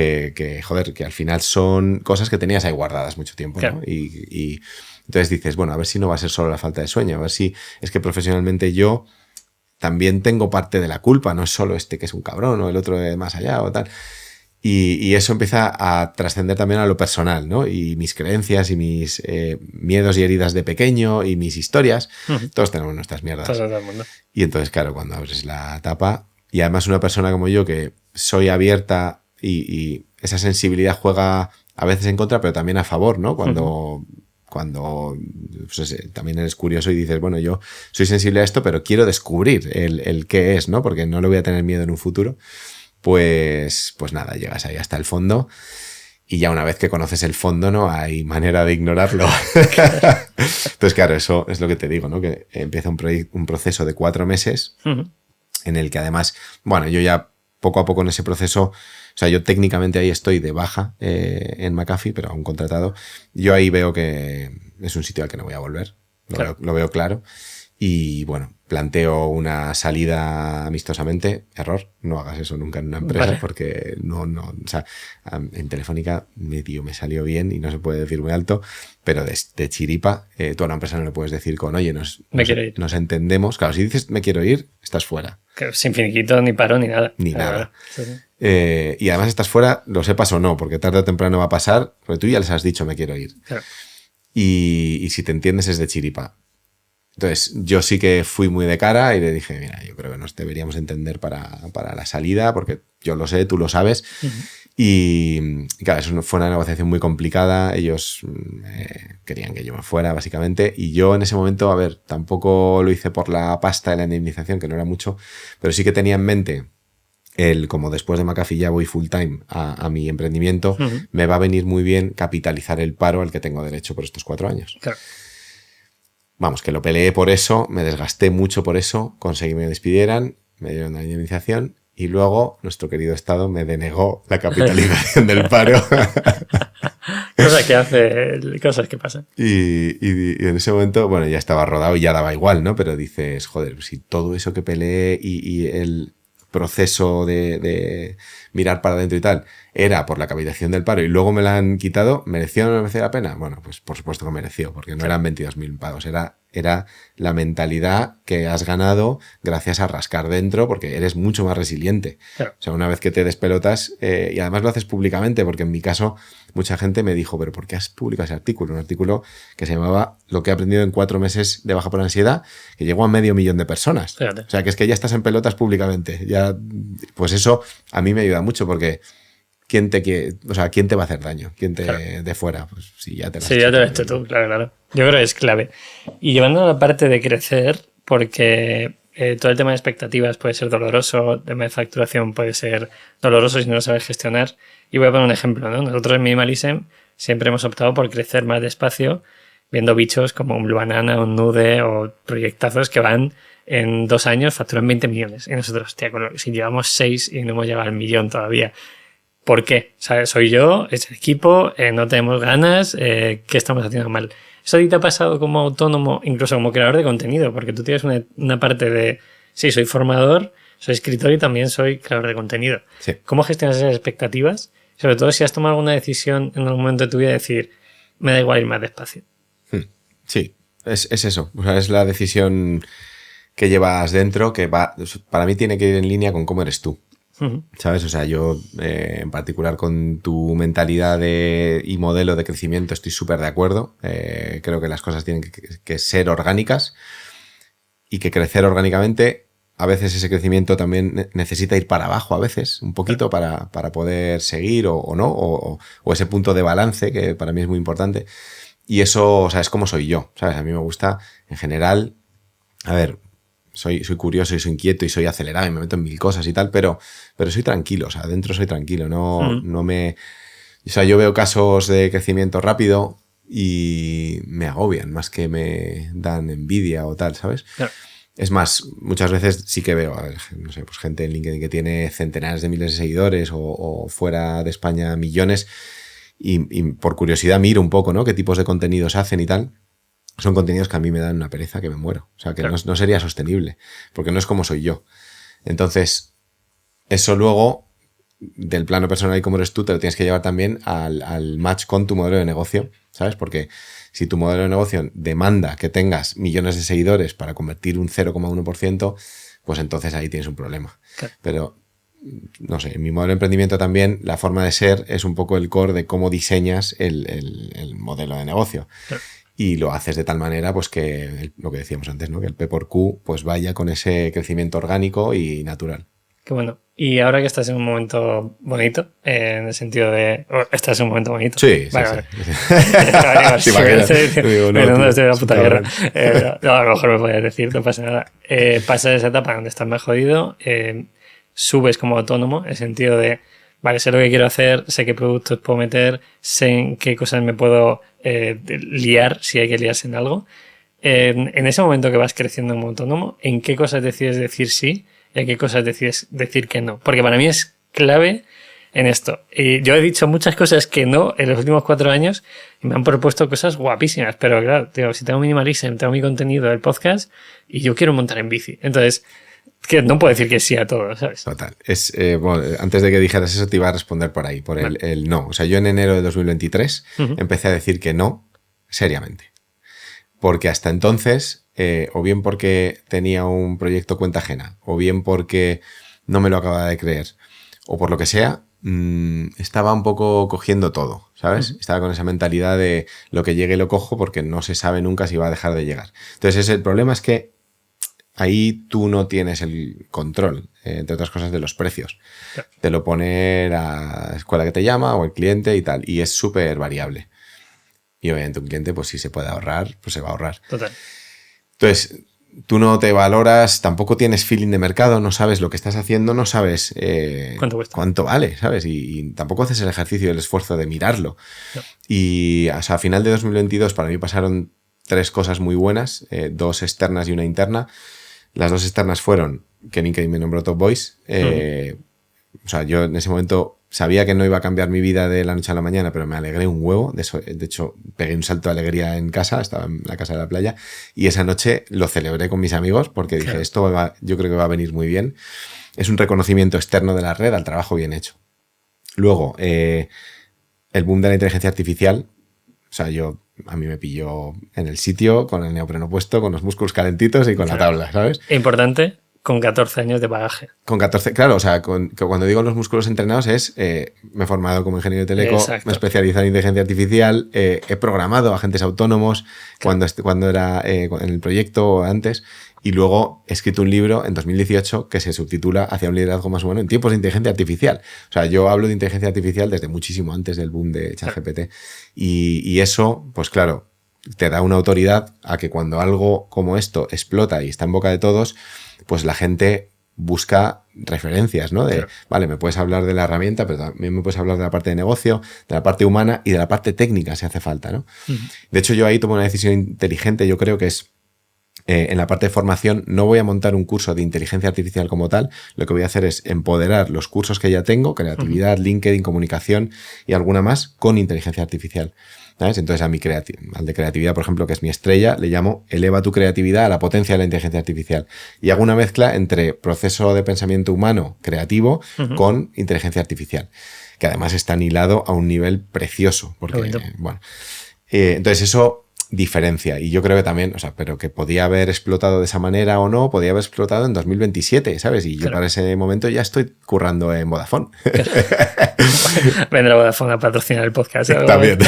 joder, que al final son cosas que tenías ahí guardadas mucho tiempo, Claro. ¿no? Y entonces dices, bueno, a ver si no va a ser solo la falta de sueño, a ver si es que profesionalmente yo también tengo parte de la culpa, no es solo este que es un cabrón o el otro de más allá o tal. Y eso empieza a trascender también a lo personal, ¿no? Y mis creencias y mis miedos y heridas de pequeño y mis historias, todos tenemos nuestras mierdas. Todo el mundo. Y entonces, claro, cuando abres la tapa, y además una persona como yo que soy abierta y esa sensibilidad juega a veces en contra, pero también a favor, ¿no? Cuando pues, también eres curioso y dices, bueno, yo soy sensible a esto, pero quiero descubrir el qué es, ¿no? Porque no le voy a tener miedo en un futuro. Pues nada, llegas ahí hasta el fondo y ya una vez que conoces el fondo no hay manera de ignorarlo. Entonces, claro, eso es lo que te digo, ¿no? Que empieza un proceso de 4 meses en el que además, bueno, yo ya poco a poco en ese proceso, o sea, yo técnicamente ahí estoy de baja en McAfee, pero aún contratado. Yo ahí veo que es un sitio al que no voy a volver, lo veo claro. Y bueno, planteo una salida amistosamente. Error, no hagas eso nunca en una empresa, porque no, o sea, en Telefónica medio me salió bien y no se puede decir muy alto, pero de chiripa, tú a una empresa no le puedes decir oye, nos entendemos. Claro, si dices me quiero ir, estás fuera. Que sin finiquito, ni paro, ni nada. Ni nada. Sí. Y además estás fuera, lo sepas o no, porque tarde o temprano va a pasar, porque tú ya les has dicho me quiero ir. Claro. Y si te entiendes es de chiripa. Entonces, yo sí que fui muy de cara y le dije, mira, yo creo que nos deberíamos entender para la salida, porque yo lo sé, tú lo sabes. Y claro, eso fue una negociación muy complicada. Ellos querían que yo me fuera, básicamente. Y yo en ese momento, a ver, tampoco lo hice por la pasta de la indemnización, que no era mucho, pero sí que tenía en mente como después de McAfee ya voy full time a mi emprendimiento, me va a venir muy bien capitalizar el paro al que tengo derecho por estos 4 años. Claro. Vamos, que lo peleé por eso, me desgasté mucho por eso, conseguí que me despidieran, me dieron la indemnización y luego nuestro querido Estado me denegó la capitalización del paro. Cosas que pasan. Y en ese momento, bueno, ya estaba rodado y ya daba igual, ¿no? Pero dices, joder, si todo eso que peleé y el proceso de mirar para adentro y tal era por la capitalización del paro y luego me la han quitado, ¿mereció o no mereció la pena? Bueno, pues por supuesto que mereció, porque no eran 22.000 pagos, era la mentalidad que has ganado gracias a rascar dentro, porque eres mucho más resiliente. Claro. O sea, una vez que te despelotas, y además lo haces públicamente, porque en mi caso mucha gente me dijo, pero ¿por qué has publicado ese artículo? Un artículo que se llamaba Lo que he aprendido en 4 meses de baja por ansiedad, que llegó a 500.000 personas. Fíjate. O sea, que es que ya estás en pelotas públicamente. Ya, pues eso a mí me ayuda mucho, porque ¿quién te va a hacer daño? ¿Quién te de fuera? Pues si ya te lo has ya te lo has hecho tú, claro. Yo creo que es clave. Y llevando a la parte de crecer, porque todo el tema de expectativas puede ser doloroso, el tema de facturación puede ser doloroso si no lo sabes gestionar. Y voy a poner un ejemplo, ¿no? Nosotros en Minimalism siempre hemos optado por crecer más despacio, viendo bichos como un Blue Banana, un Nude o proyectazos que van en 2 años, facturan 20 millones. Y nosotros, hostia, si llevamos 6 y no hemos llegado al 1.000.000 todavía. ¿Por qué? ¿Sabes? Soy yo, es el equipo, no tenemos ganas, ¿qué estamos haciendo mal? ¿Eso a ti te ha pasado como autónomo, incluso como creador de contenido? Porque tú tienes una parte de, sí, soy formador, soy escritor y también soy creador de contenido. Sí. ¿Cómo gestionas esas expectativas? Sobre todo si has tomado alguna decisión en algún momento de tu vida de decir, me da igual ir más despacio. Sí, es eso. O sea, es la decisión que llevas dentro que para mí tiene que ir en línea con cómo eres tú. ¿Sabes? O sea, yo en particular con tu mentalidad y modelo de crecimiento estoy súper de acuerdo. Creo que las cosas tienen que ser orgánicas y que crecer orgánicamente, a veces ese crecimiento también necesita ir para abajo a veces, un poquito para poder seguir o no, o ese punto de balance que para mí es muy importante. Y eso, o sea, es como soy yo, ¿sabes? A mí me gusta en general, a ver, soy curioso y soy inquieto y soy acelerado y me meto en mil cosas y tal, pero soy tranquilo, o sea, adentro soy tranquilo, no me... O sea, yo veo casos de crecimiento rápido y me agobian más que me dan envidia o tal, ¿sabes? Claro. Es más, muchas veces sí que veo, a ver, no sé, pues gente en LinkedIn que tiene centenares de miles de seguidores o fuera de España millones y por curiosidad miro un poco, ¿no? Qué tipos de contenidos hacen y tal. Son contenidos que a mí me dan una pereza que me muero. O sea, que claro, no sería sostenible, porque no es como soy yo. Entonces, eso luego, del plano personal y como eres tú, te lo tienes que llevar también al match con tu modelo de negocio, ¿sabes? Porque si tu modelo de negocio demanda que tengas millones de seguidores para convertir un 0,1%, pues entonces ahí tienes un problema. Claro. Pero, no sé, en mi modelo de emprendimiento también la forma de ser es un poco el core de cómo diseñas el modelo de negocio. Claro. Y lo haces de tal manera pues que lo que decíamos antes, ¿no? Que el P por Q pues vaya con ese crecimiento orgánico y natural. Qué bueno. Y ahora que estás en un momento bonito, en el sentido de... estás en un momento bonito. Sí, vale, sí. No, estoy de la puta guerra. A lo mejor me podías decir, no pasa nada. Pasas esa etapa donde estás más jodido, subes como autónomo, en el sentido de, vale, sé lo que quiero hacer, sé qué productos puedo meter, sé en qué cosas me puedo liar, si hay que liarse en algo. En ese momento que vas creciendo como autónomo, ¿en qué cosas decides decir sí y a qué cosas decides decir que no? Porque para mí es clave en esto. Y yo he dicho muchas cosas que no en los últimos 4 años y me han propuesto cosas guapísimas, pero claro, digo, si tengo Minimalism, tengo mi contenido del podcast y yo quiero montar en bici. Entonces, que no puedo decir que sí a todo, ¿sabes? Total. Bueno, antes de que dijeras eso te iba a responder por ahí, por el no. O sea, yo en enero de 2023 empecé a decir que no seriamente. Porque hasta entonces, o bien porque tenía un proyecto cuenta ajena, o bien porque no me lo acababa de creer, o por lo que sea, estaba un poco cogiendo todo, ¿sabes? Estaba con esa mentalidad de lo que llegue lo cojo porque no se sabe nunca si va a dejar de llegar. Entonces, el problema es que ahí tú no tienes el control, entre otras cosas, de los precios. Sí. Te lo pone la escuela que te llama o el cliente y tal, y es súper variable. Y obviamente un cliente, pues si se puede ahorrar, pues se va a ahorrar. Total. Entonces, tú no te valoras, tampoco tienes feeling de mercado, no sabes lo que estás haciendo, no sabes cuánto vale, ¿sabes? Y tampoco haces el ejercicio y el esfuerzo de mirarlo. No. Y o sea, a final de 2022 para mí pasaron 3 cosas muy buenas, 2 externas y una interna. Las 2 externas fueron que LinkedIn me nombró Top Voice. O sea, yo en ese momento sabía que no iba a cambiar mi vida de la noche a la mañana, pero me alegré un huevo. De hecho, pegué un salto de alegría en casa, estaba en la casa de la playa, y esa noche lo celebré con mis amigos porque dije, claro, esto yo creo que va a venir muy bien. Es un reconocimiento externo de la red al trabajo bien hecho. Luego, el boom de la inteligencia artificial. O sea, a mí me pilló en el sitio, con el neopreno puesto, con los músculos calentitos y con la tabla, ¿sabes? Importante, con 14 años de bagaje. Con 14, claro, o sea, cuando digo los músculos entrenados es, me he formado como ingeniero de teleco, exacto, me he especializado en inteligencia artificial, he programado agentes autónomos, claro, cuando era en el proyecto o antes, y luego he escrito un libro en 2018 que se subtitula Hacia un liderazgo más humano en tiempos de inteligencia artificial. O sea, yo hablo de inteligencia artificial desde muchísimo antes del boom de ChatGPT. Claro. Y eso, pues claro, te da una autoridad a que cuando algo como esto explota y está en boca de todos, pues la gente busca referencias, ¿no? De, claro, vale, me puedes hablar de la herramienta, pero también me puedes hablar de la parte de negocio, de la parte humana y de la parte técnica si hace falta, ¿no? De hecho, yo ahí tomo una decisión inteligente, yo creo que es, en la parte de formación no voy a montar un curso de inteligencia artificial como tal, lo que voy a hacer es empoderar los cursos que ya tengo, creatividad, LinkedIn, comunicación y alguna más con inteligencia artificial, ¿sabes? Entonces al de creatividad, por ejemplo, que es mi estrella, le llamo eleva tu creatividad a la potencia de la inteligencia artificial y hago una mezcla entre proceso de pensamiento humano creativo con inteligencia artificial, que además está hilado a un nivel precioso, porque, bueno, entonces eso diferencia. Y yo creo que también, o sea, pero que podía haber explotado de esa manera o no, podía haber explotado en 2027, ¿sabes? Y yo para ese momento ya estoy currando en Vodafone. Vendrá Vodafone a patrocinar el podcast. También.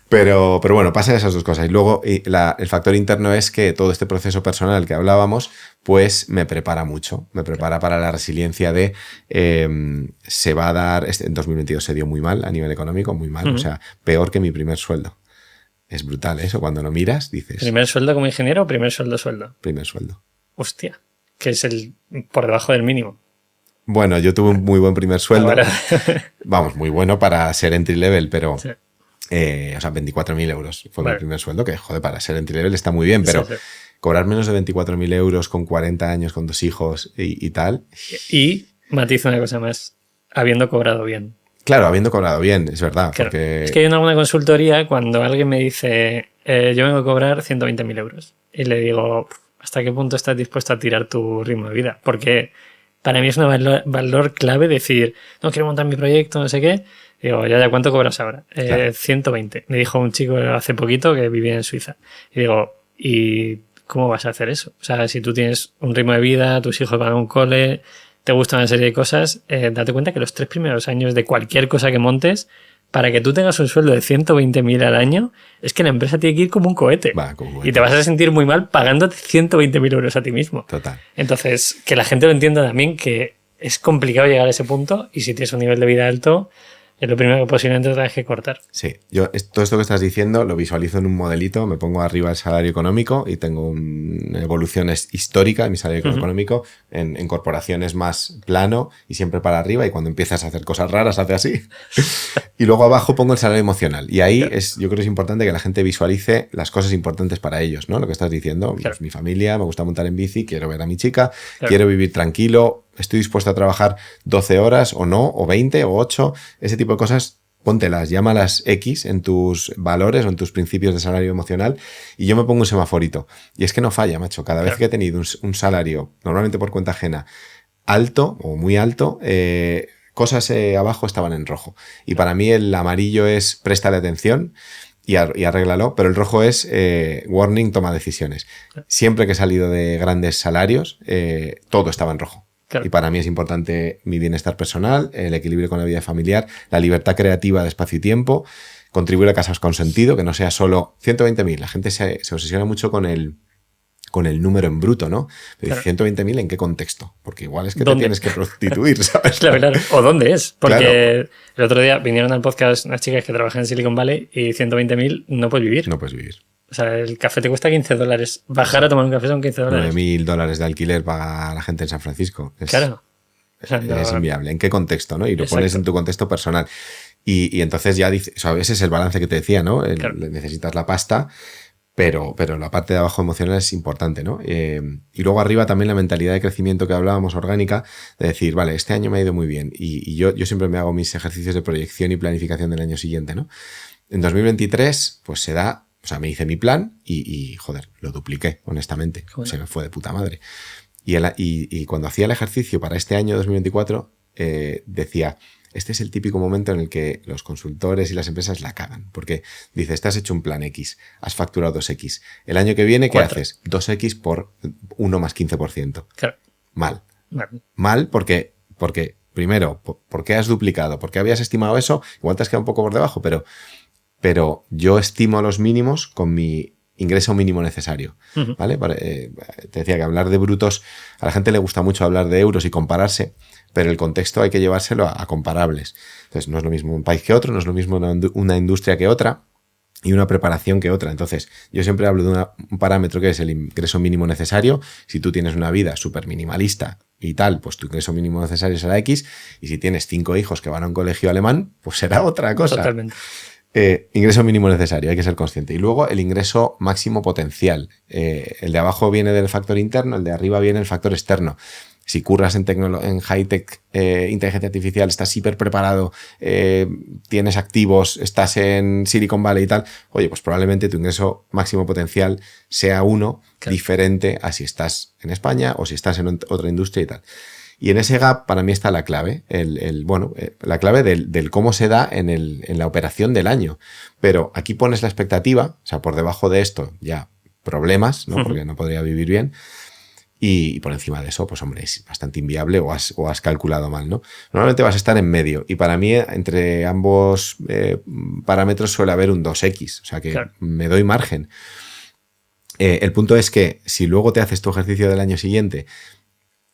Pero bueno, pasan esas 2 cosas. Y luego el factor interno es que todo este proceso personal que hablábamos, pues me prepara mucho. Me prepara para la resiliencia de se va a dar... En 2022 se dio muy mal a nivel económico, muy mal. O sea, peor que mi primer sueldo. Es brutal eso, cuando lo miras dices... ¿Primer sueldo como ingeniero o primer sueldo? Primer sueldo. Hostia, que es el por debajo del mínimo. Bueno, yo tuve un muy buen primer sueldo. Ahora. Vamos, muy bueno para ser entry level, pero... Sí. O sea, 24.000 euros fue Vale. mi primer sueldo, que joder, para ser entry level está muy bien, pero Sí. cobrar menos de 24.000 euros con 40 años, con 2 hijos y tal... Y matizo una cosa más, habiendo cobrado bien. Claro, habiendo cobrado bien, es verdad. Claro. Porque... Es que hay en alguna consultoría cuando alguien me dice, yo vengo a cobrar 120.000 euros. Y le digo, ¿hasta qué punto estás dispuesto a tirar tu ritmo de vida? Porque para mí es un valor clave decir, no quiero montar mi proyecto, no sé qué. Digo, ya, ¿cuánto cobras ahora? Claro. 120. Me dijo un chico hace poquito que vivía en Suiza. Y digo, ¿y cómo vas a hacer eso? O sea, si tú tienes un ritmo de vida, tus hijos van a un cole, te gusta una serie de cosas, date cuenta que los 3 primeros años de cualquier cosa que montes, para que tú tengas un sueldo de 120.000 al año, es que la empresa tiene que ir como un cohete. Va, como Y te vas a sentir muy mal pagándote 120.000 euros a ti mismo. Total. Entonces, que la gente lo entienda también, que es complicado llegar a ese punto y si tienes un nivel de vida alto, es lo primero que posiblemente tengas que cortar. Sí, yo todo esto que estás diciendo lo visualizo en un modelito, me pongo arriba el salario económico y tengo una evolución histórica en mi salario económico, en corporaciones más plano y siempre para arriba, y cuando empiezas a hacer cosas raras hace así. Y luego abajo pongo el salario emocional, y ahí yo creo que es importante que la gente visualice las cosas importantes para ellos, ¿no? Lo que estás diciendo, pues mi familia, me gusta montar en bici, quiero ver a mi chica, quiero vivir tranquilo, estoy dispuesto a trabajar 12 horas o no, o 20 o 8, ese tipo de cosas, póntelas, llámalas X en tus valores o en tus principios de salario emocional, y yo me pongo un semaforito. Y es que no falla, macho. Cada vez que he tenido un salario, normalmente por cuenta ajena, alto o muy alto, cosas abajo estaban en rojo. Y para mí el amarillo es préstale atención y arréglalo, pero el rojo es warning, toma decisiones. Siempre que he salido de grandes salarios, todo estaba en rojo. Claro. Y para mí es importante mi bienestar personal, el equilibrio con la vida familiar, la libertad creativa de espacio y tiempo, contribuir a casas con sentido, que no sea solo 120.000. La gente se obsesiona mucho con el número en bruto, ¿no? Pero claro. 120.000, ¿en qué contexto? Porque igual es que ¿dónde? Te tienes que prostituir, ¿sabes? Claro. O dónde es. Porque claro. El otro día vinieron al podcast unas chicas que trabajan en Silicon Valley y 120.000 no puedes vivir. No puedes vivir. O sea, el café te cuesta $15. Bajar a tomar un café son $15. $9.000 de alquiler paga la gente en San Francisco. Claro. O sea, es inviable. ¿En qué contexto, no? Y lo Exacto. Pones en tu contexto personal. Y entonces ya dices, o sea, ese es el balance que te decía, ¿no? Claro. Necesitas la pasta, pero la parte de abajo emocional es importante, ¿no? Y luego arriba también la mentalidad de crecimiento que hablábamos, orgánica, de decir, vale, este año me ha ido muy bien. Y yo siempre me hago mis ejercicios de proyección y planificación del año siguiente, ¿no? En 2023, pues se da. O sea, me hice mi plan y joder, lo dupliqué, honestamente. Joder. Se me fue de puta madre. Y cuando hacía el ejercicio para este año 2024, decía, este es el típico momento en el que los consultores y las empresas la cagan. Porque dices, te has hecho un plan X, has facturado 2X. El año que viene, ¿qué haces? 2X por 1 más 15%. Claro. Mal porque primero, ¿por qué has duplicado? ¿Por qué habías estimado eso? Igual te has quedado un poco por debajo, pero yo estimo los mínimos con mi ingreso mínimo necesario, ¿vale? Te decía que hablar de brutos, a la gente le gusta mucho hablar de euros y compararse, pero el contexto hay que llevárselo a comparables. Entonces, no es lo mismo un país que otro, no es lo mismo una industria que otra y una preparación que otra. Entonces, yo siempre hablo de un parámetro que es el ingreso mínimo necesario. Si tú tienes una vida súper minimalista y tal, pues tu ingreso mínimo necesario será X, y si tienes 5 hijos que van a un colegio alemán, pues será otra cosa. Totalmente. Ingreso mínimo necesario, hay que ser consciente. Y luego el ingreso máximo potencial. El de abajo viene del factor interno, el de arriba viene el factor externo. Si curras en high-tech, inteligencia artificial, estás hiper preparado, tienes activos, estás en Silicon Valley y tal, oye, pues probablemente tu ingreso máximo potencial sea uno diferente a si estás en España o si estás en otra industria y tal. Y en ese gap para mí está la clave, la clave del cómo se da en la operación del año. Pero aquí pones la expectativa, o sea, por debajo de esto ya problemas, ¿no? Porque no podría vivir bien. Y por encima de eso, pues hombre, es bastante inviable o has calculado mal, ¿no? Normalmente vas a estar en medio. Y para mí, entre ambos parámetros suele haber un 2X. O sea que claro. Me doy margen. El punto es que si luego te haces tu ejercicio del año siguiente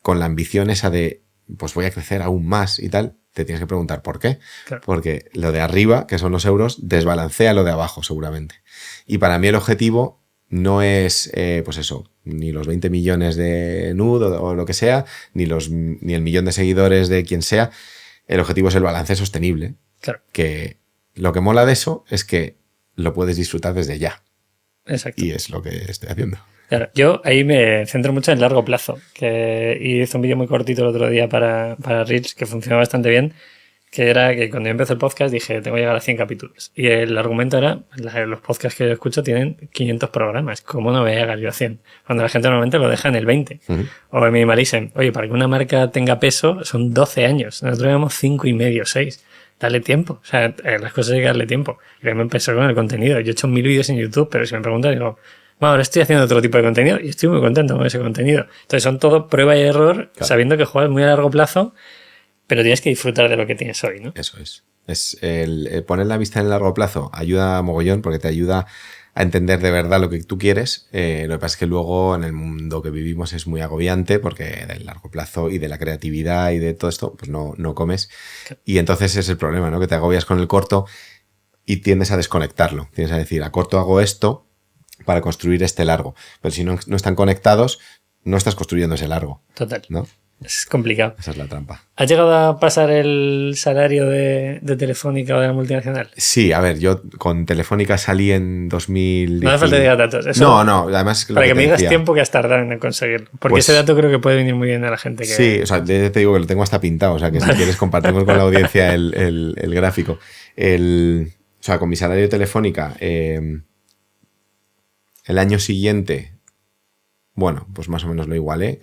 con la ambición esa de, pues voy a crecer aún más y tal, te tienes que preguntar por qué. Claro. Porque lo de arriba, que son los euros, desbalancea lo de abajo seguramente. Y para mí el objetivo no es, pues eso, ni los 20 millones de nud o lo que sea, ni el millón de seguidores de quien sea. El objetivo es el balance sostenible. Claro. Que lo que mola de eso es que lo puedes disfrutar desde ya. Exacto. Y es lo que estoy haciendo. Claro, yo ahí me centro mucho en largo plazo. Y hice un vídeo muy cortito el otro día para Reels que funcionó bastante bien. Que era que cuando yo empecé el podcast dije, tengo que llegar a 100 capítulos. Y el argumento era, los podcasts que yo escucho tienen 500 programas. ¿Cómo no voy a llegar yo a 100? Cuando la gente normalmente lo deja en el 20. O en Minimalism. Oye, para que una marca tenga peso son 12 años. Nosotros llevamos 5 y medio, 6. Dale tiempo. O sea, las cosas hay que darle tiempo. Y me empezó con el contenido. Yo he hecho 1000 vídeos en YouTube, pero si me preguntan, digo, bueno, ahora estoy haciendo otro tipo de contenido y estoy muy contento con ese contenido. Entonces son todo prueba y error, claro, sabiendo que juegas muy a largo plazo, pero tienes que disfrutar de lo que tienes hoy, ¿no? Eso es. El poner la vista en el largo plazo ayuda a mogollón porque te ayuda a entender de verdad lo que tú quieres. Lo que pasa es que luego en el mundo que vivimos es muy agobiante porque del largo plazo y de la creatividad y de todo esto, pues no comes. Claro. Y entonces es el problema, ¿no? Que te agobias con el corto y tiendes a desconectarlo. Tienes a decir, a corto hago esto para construir este largo. Pero si no están conectados, no estás construyendo ese largo. Total. ¿No? Es complicado. Esa es la trampa. ¿Has llegado a pasar el salario de Telefónica o de la multinacional? Sí, a ver, yo con Telefónica salí en 2010. No hace falta que digas datos. Eso, no, además... Para que me digas tiempo que has tardado en conseguirlo. Porque pues, ese dato creo que puede venir muy bien a la gente. Sí, o sea, te digo que lo tengo hasta pintado, o sea, que si quieres compartimos con la audiencia el gráfico. O sea, con mi salario de Telefónica, el año siguiente... Bueno, pues más o menos lo igualé,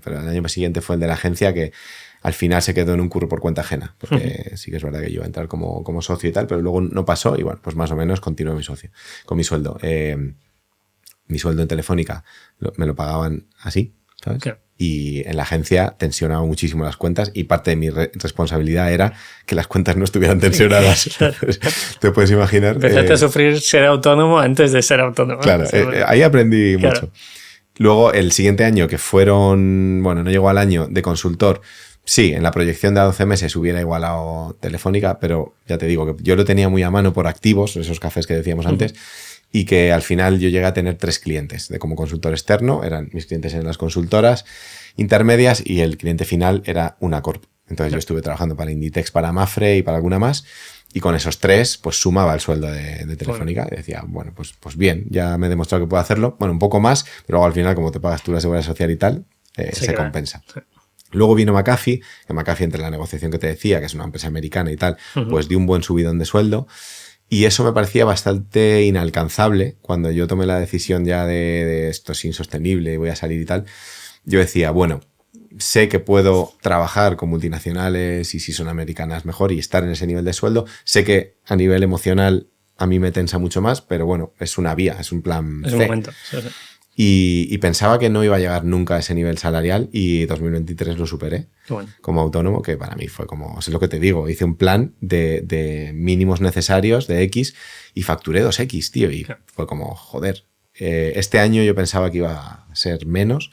pero el año siguiente fue el de la agencia que al final se quedó en un curro por cuenta ajena, porque sí que es verdad que yo iba a entrar como socio y tal, pero luego no pasó y bueno, pues más o menos continué con mi sueldo. Mi sueldo en Telefónica me lo pagaban así, ¿sabes? Claro. Y en la agencia tensionaba muchísimo las cuentas y parte de mi responsabilidad era que las cuentas no estuvieran tensionadas. Te puedes imaginar. Empezaste a sufrir ser autónomo antes de ser autónomo. Claro, ahí aprendí mucho. Luego, el siguiente año, que fueron, bueno, no llegó al año de consultor, sí, en la proyección de a 12 meses hubiera igualado Telefónica, pero ya te digo que yo lo tenía muy a mano por activos, esos cafés que decíamos antes, y que al final yo llegué a tener 3 clientes como consultor externo, eran mis clientes en las consultoras intermedias y el cliente final era una corp. Entonces yo estuve trabajando para Inditex, para Mafre y para alguna más. Y con esos 3, pues sumaba el sueldo de Telefónica. Bueno. Y decía, bueno, pues bien, ya me he demostrado que puedo hacerlo. Bueno, un poco más, pero luego al final, como te pagas tú la seguridad social y tal, se compensa. Sí. Luego vino McAfee, que McAfee, entre la negociación que te decía, que es una empresa americana y tal, pues dio un buen subidón de sueldo. Y eso me parecía bastante inalcanzable. Cuando yo tomé la decisión ya de esto es insostenible, voy a salir y tal, yo decía, bueno, sé que puedo trabajar con multinacionales y si son americanas mejor y estar en ese nivel de sueldo. Sé que a nivel emocional a mí me tensa mucho más, pero bueno, es una vía, es un plan C. Es un momento. Sí, sí. Y pensaba que no iba a llegar nunca a ese nivel salarial y 2023 lo superé como autónomo, que para mí fue como, es lo que te digo, hice un plan de mínimos necesarios de X y facturé 2X, tío, y fue como, joder, este año yo pensaba que iba a ser menos,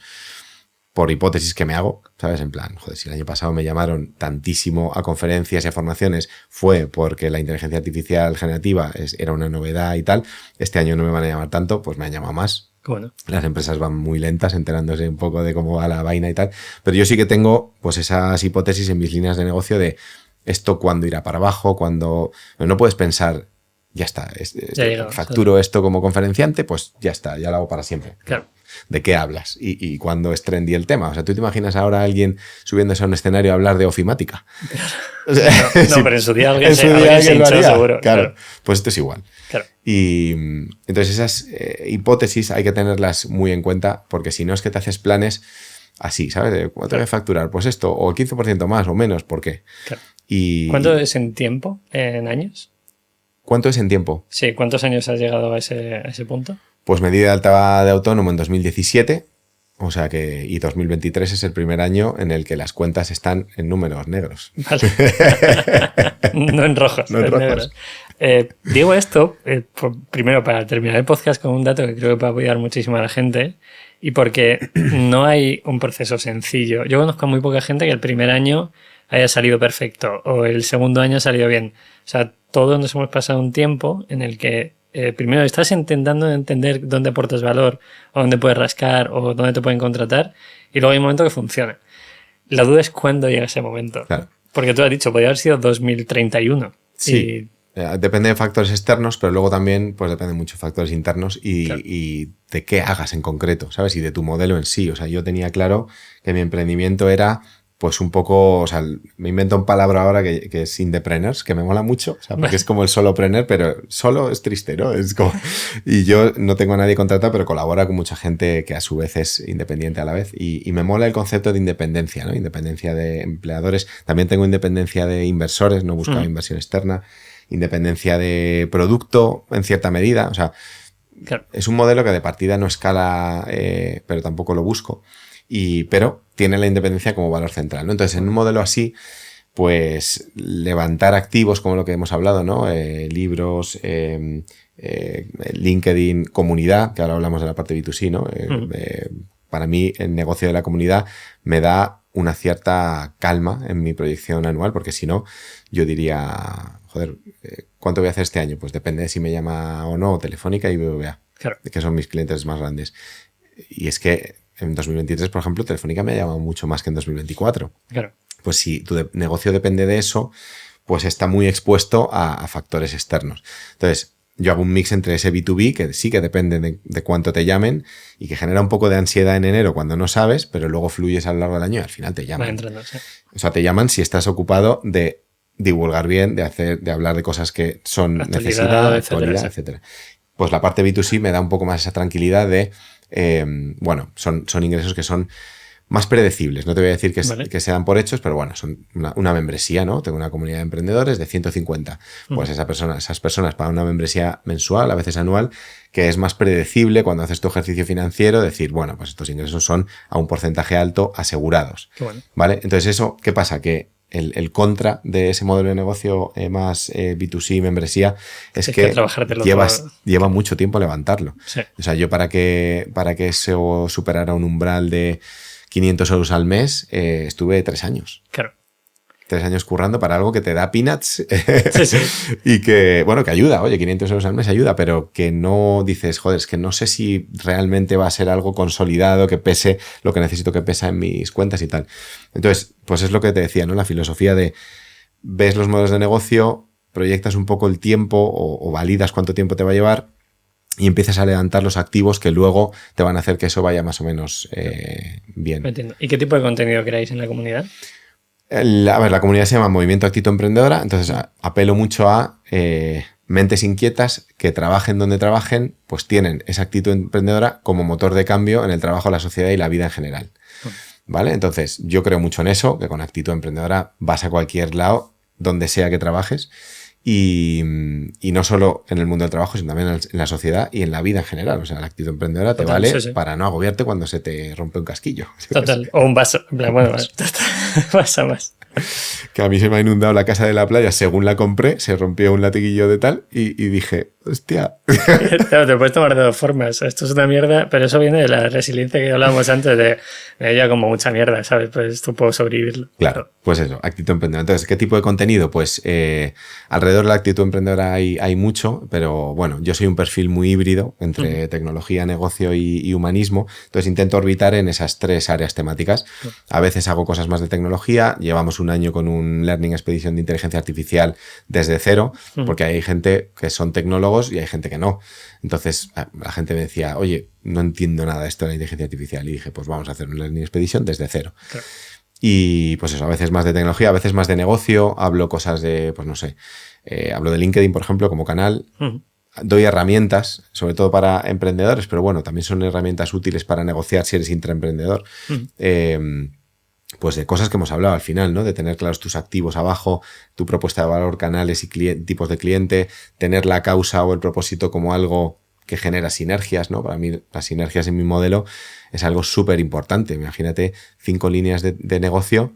por hipótesis que me hago, ¿sabes? En plan, joder, si el año pasado me llamaron tantísimo a conferencias y a formaciones, fue porque la inteligencia artificial generativa era una novedad y tal. Este año no me van a llamar tanto, pues me han llamado más. Bueno. Las empresas van muy lentas enterándose un poco de cómo va la vaina y tal. Pero yo sí que tengo pues esas hipótesis en mis líneas de negocio de esto cuándo irá para abajo, cuándo... No puedes pensar, ya está, facturo esto como conferenciante, pues ya está, ya lo hago para siempre. Claro. ¿De qué hablas? Y cuándo es trendy el tema. O sea, ¿tú te imaginas ahora a alguien subiéndose a un escenario a hablar de ofimática? O sea, no, pero en su día alguien se hinchó, seguro. Claro, pues esto es igual. Claro. Y entonces esas hipótesis hay que tenerlas muy en cuenta porque si no es que te haces planes así, ¿sabes? ¿Cuánto voy a facturar? Pues esto, o el 15% más o menos, ¿por qué? Claro. ¿Cuánto es en tiempo, en años? ¿Cuánto es en tiempo? Sí, ¿cuántos años has llegado a ese punto? Pues me di de alta de autónomo en 2017 O sea que, y 2023 es el primer año en el que las cuentas están en números negros. Vale. No en rojos, No en en rojos. negros. Digo esto, primero para terminar el podcast con un dato que creo que puede apoyar muchísimo a la gente y porque no hay un proceso sencillo. Yo conozco a muy poca gente que el primer año haya salido perfecto o el segundo año ha salido bien. O sea, todos nos hemos pasado un tiempo en el que primero estás intentando entender dónde aportas valor o dónde puedes rascar o dónde te pueden contratar y luego hay un momento que funciona. La duda es cuándo llega ese momento. Claro. Porque tú has dicho, podría haber sido 2031. Sí, depende de factores externos, pero luego también pues depende de muchos factores internos y de qué hagas en concreto, ¿sabes? Y de tu modelo en sí. O sea, yo tenía claro que mi emprendimiento era pues un poco, o sea, me invento un palabra ahora que es indepreneurs, que me mola mucho, o sea, porque es como el solopreneur, pero solo es triste, ¿no? Es como, y yo no tengo a nadie contratado, pero colabora con mucha gente que a su vez es independiente a la vez y me mola el concepto de independencia, ¿no? Independencia de empleadores, también tengo independencia de inversores, no buscaba inversión externa, independencia de producto en cierta medida, o sea, Claro. es un modelo que de partida no escala, pero tampoco lo busco. Pero tiene la independencia como valor central, ¿no? Entonces, en un modelo así, pues levantar activos como lo que hemos hablado, ¿no? Libros, LinkedIn, comunidad, que ahora hablamos de la parte B2C, ¿no? Para mí, el negocio de la comunidad me da una cierta calma en mi proyección anual, porque si no, yo diría, joder, ¿cuánto voy a hacer este año? Pues depende de si me llama o no Telefónica y BBVA, Claro. que son mis clientes más grandes. Y es que en 2023, por ejemplo, Telefónica me ha llamado mucho más que en 2024. Claro. Pues si tu negocio depende de eso, pues está muy expuesto a factores externos. Entonces, yo hago un mix entre ese B2B, que sí que depende de cuánto te llamen y que genera un poco de ansiedad en enero cuando no sabes, pero luego fluyes a lo largo del año y al final te llaman. Entrando, sí. O sea, te llaman si estás ocupado de divulgar bien, de hablar de cosas que son necesidad, actualidad, etcétera. Pues la parte B2C me da un poco más esa tranquilidad de, bueno, son ingresos que son más predecibles. No te voy a decir que se dan por hechos, pero bueno, son una membresía, ¿no? Tengo una comunidad de emprendedores de 150. Pues esas personas pagan una membresía mensual, a veces anual, que es más predecible cuando haces tu ejercicio financiero, decir, bueno, pues estos ingresos son a un porcentaje alto asegurados. Qué bueno. ¿Vale? Entonces eso, ¿qué pasa? Que el contra de ese modelo de negocio más B2C, membresía, es que lleva mucho tiempo levantarlo. Sí. O sea, yo para que eso superara un umbral de 500 euros al mes, estuve 3 años. Claro. 3 años currando para algo que te da peanuts Sí. y que, bueno, que ayuda. Oye, 500 euros al mes ayuda, pero que no dices, joder, es que no sé si realmente va a ser algo consolidado, que pese lo que necesito que pesa en mis cuentas y tal. Entonces, pues es lo que te decía, ¿no? La filosofía de ves los modelos de negocio, proyectas un poco el tiempo o validas cuánto tiempo te va a llevar y empiezas a levantar los activos que luego te van a hacer que eso vaya más o menos bien. Me entiendo. ¿Y qué tipo de contenido creáis en la comunidad? La comunidad se llama Movimiento Actitud Emprendedora, entonces apelo mucho a mentes inquietas que trabajen donde trabajen, pues tienen esa actitud emprendedora como motor de cambio en el trabajo, la sociedad y la vida en general. ¿Vale? Entonces, yo creo mucho en eso, que con actitud emprendedora vas a cualquier lado, donde sea que trabajes. Y no solo en el mundo del trabajo, sino también en la sociedad y en la vida en general. O sea, la actitud emprendedora te vale para no agobiarte cuando se te rompe un casquillo. Total. O un vaso. Bueno, pasa más. Que a mí se me ha inundado la casa de la playa según la compré, se rompió un latiguillo de tal y dije, hostia. Claro, te puedes tomar de dos formas. Esto es una mierda, pero eso viene de la resiliencia que hablábamos antes de ella como mucha mierda, ¿sabes? Pues esto puedo sobrevivirlo. Claro, pues eso, actitud emprendedora. Entonces, ¿qué tipo de contenido? Pues alrededor de la actitud emprendedora hay mucho, pero bueno, yo soy un perfil muy híbrido entre tecnología, negocio y humanismo. Entonces intento orbitar en esas 3 áreas temáticas. A veces hago cosas más de tecnología. Llevamos un año con un Learning Expedition de inteligencia artificial desde cero, porque hay gente que son tecnólogos y hay gente que no. Entonces la gente me decía, oye, no entiendo nada de esto de la inteligencia artificial. Y dije, pues vamos a hacer un Learning Expedition desde cero. Claro. Y pues eso, a veces más de tecnología, a veces más de negocio. Hablo cosas de, pues no sé, hablo de LinkedIn, por ejemplo, como canal. Doy herramientas, sobre todo para emprendedores, pero bueno, también son herramientas útiles para negociar si eres intraemprendedor. Pues de cosas que hemos hablado al final, ¿no? De tener claros tus activos abajo, tu propuesta de valor, canales y tipos de cliente, tener la causa o el propósito como algo que genera sinergias, ¿no? Para mí las sinergias en mi modelo es algo súper importante. Imagínate 5 líneas de negocio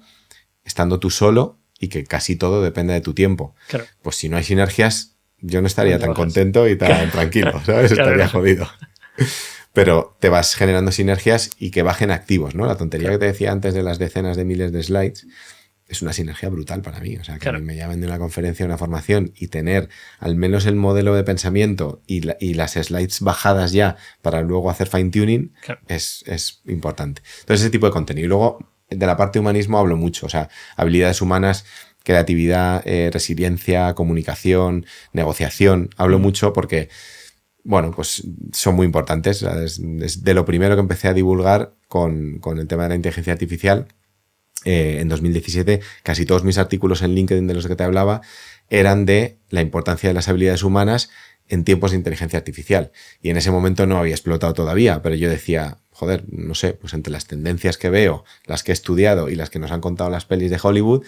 estando tú solo y que casi todo depende de tu tiempo. Claro. Pues si no hay sinergias, yo no estaría tan contento y tan tranquilo, ¿sabes? Claro. Estaría jodido. Pero te vas generando sinergias y que bajen activos, ¿no? La tontería que te decía antes de las decenas de miles de slides es una sinergia brutal para mí. O sea, que a mí me llamen de una conferencia, una formación y tener al menos el modelo de pensamiento y las slides bajadas ya para luego hacer fine-tuning es importante. Entonces, ese tipo de contenido. Y luego, de la parte de humanismo hablo mucho. O sea, habilidades humanas, creatividad, resiliencia, comunicación, negociación. Hablo mucho porque, bueno, pues son muy importantes. Es de lo primero que empecé a divulgar con el tema de la inteligencia artificial. En 2017, casi todos mis artículos en LinkedIn de los que te hablaba eran de la importancia de las habilidades humanas en tiempos de inteligencia artificial. Y en ese momento no había explotado todavía, pero yo decía, joder, no sé, pues entre las tendencias que veo, las que he estudiado y las que nos han contado las pelis de Hollywood,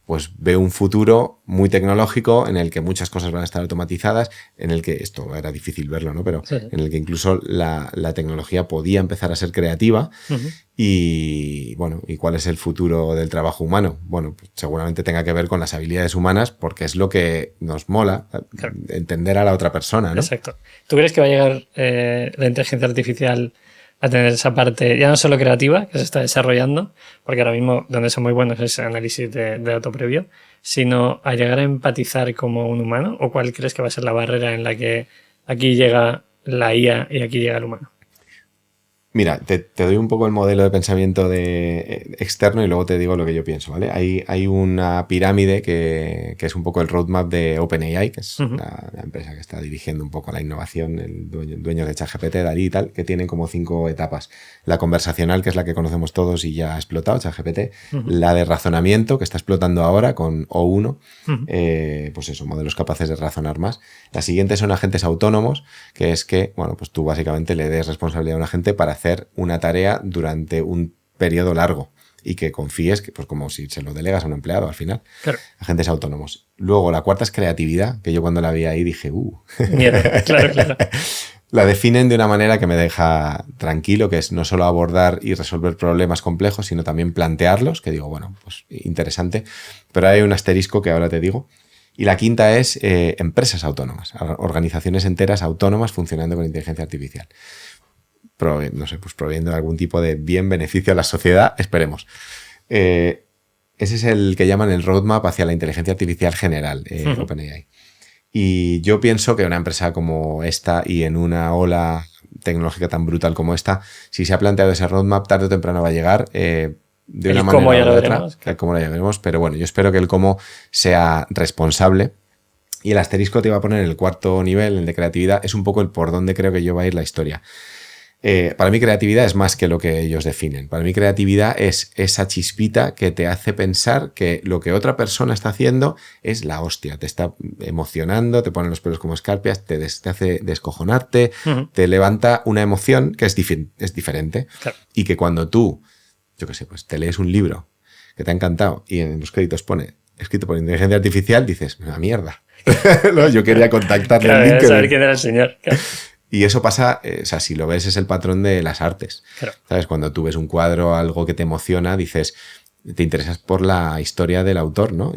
pues veo un futuro muy tecnológico en el que muchas cosas van a estar automatizadas, en el que, esto era difícil verlo, ¿no? Pero en el que incluso la tecnología podía empezar a ser creativa. Y bueno, ¿y cuál es el futuro del trabajo humano? Bueno, pues seguramente tenga que ver con las habilidades humanas, porque es lo que nos mola, entender a la otra persona, ¿no? Exacto. ¿Tú crees que va a llegar la inteligencia artificial a tener esa parte, ya no solo creativa, que se está desarrollando, porque ahora mismo donde son muy buenos es análisis de dato previo, sino a llegar a empatizar como un humano? ¿O cuál crees que va a ser la barrera en la que aquí llega la IA y aquí llega el humano? Mira, te doy un poco el modelo de pensamiento externo y luego te digo lo que yo pienso, ¿vale? Hay una pirámide que es un poco el roadmap de OpenAI, que es la empresa que está dirigiendo un poco la innovación, el dueño de ChatGPT, Dalí y tal, que tiene como 5 etapas. La conversacional, que es la que conocemos todos y ya ha explotado, ChatGPT. La de razonamiento, que está explotando ahora con O1. Pues eso, modelos capaces de razonar más. La siguiente son agentes autónomos, que es que, bueno, pues tú básicamente le des responsabilidad a un agente para hacer una tarea durante un periodo largo y que confíes, que, pues como si se lo delegas a un empleado al final. Claro. Agentes autónomos. Luego, la cuarta es creatividad, que yo cuando la vi ahí dije, Miedo, claro. La definen de una manera que me deja tranquilo, que es no solo abordar y resolver problemas complejos, sino también plantearlos, que digo, bueno, pues interesante. Pero hay un asterisco que ahora te digo. Y la quinta es empresas autónomas, organizaciones enteras autónomas funcionando con inteligencia artificial. No sé, pues proveyendo algún tipo de bien, beneficio a la sociedad, esperemos. Ese es el que llaman el roadmap hacia la inteligencia artificial general, OpenAI. Y yo pienso que una empresa como esta y en una ola tecnológica tan brutal como esta, si se ha planteado ese roadmap, tarde o temprano va a llegar de una manera u otra. Cómo ya veremos, pero bueno, yo espero que el cómo sea responsable. Y el asterisco te iba a poner en el cuarto nivel, el de creatividad, es un poco el por dónde creo que yo va a ir la historia. Para mí creatividad es más que lo que ellos definen. Para mí creatividad es esa chispita que te hace pensar que lo que otra persona está haciendo es la hostia. Te está emocionando, te pone los pelos como escarpias, te hace descojonarte, te levanta una emoción que es diferente. Claro. Y que cuando tú, yo qué sé, pues te lees un libro que te ha encantado y en los créditos pone escrito por inteligencia artificial, dices, una mierda. No, yo quería contactarle en LinkedIn. Saber quién era el señor. Claro. Y eso pasa, o sea, si lo ves, es el patrón de las artes. Claro. ¿Sabes? Cuando tú ves un cuadro, algo que te emociona, dices, te interesas por la historia del autor, ¿no?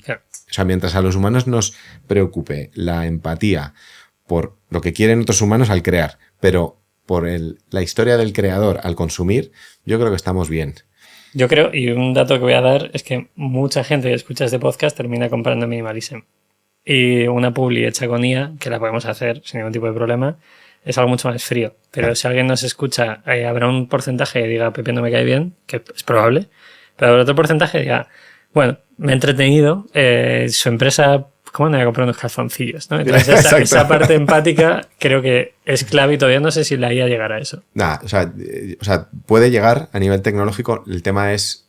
Claro. O sea, mientras a los humanos nos preocupe la empatía por lo que quieren otros humanos al crear, pero por la historia del creador al consumir, yo creo que estamos bien. Yo creo, y un dato que voy a dar, es que mucha gente que escucha este podcast termina comprando Minimalism. Y una publi hecha con IA, que la podemos hacer sin ningún tipo de problema, es algo mucho más frío. Pero si alguien nos escucha, habrá un porcentaje que diga, Pepe no me cae bien, que es probable, pero habrá otro porcentaje que diga, bueno, me he entretenido, su empresa, ¿cómo no voy a comprar unos calzoncillos? ¿No? Entonces esa parte empática creo que es clave y todavía no sé si la IA llegará a eso. Nah, o sea, puede llegar a nivel tecnológico, el tema es,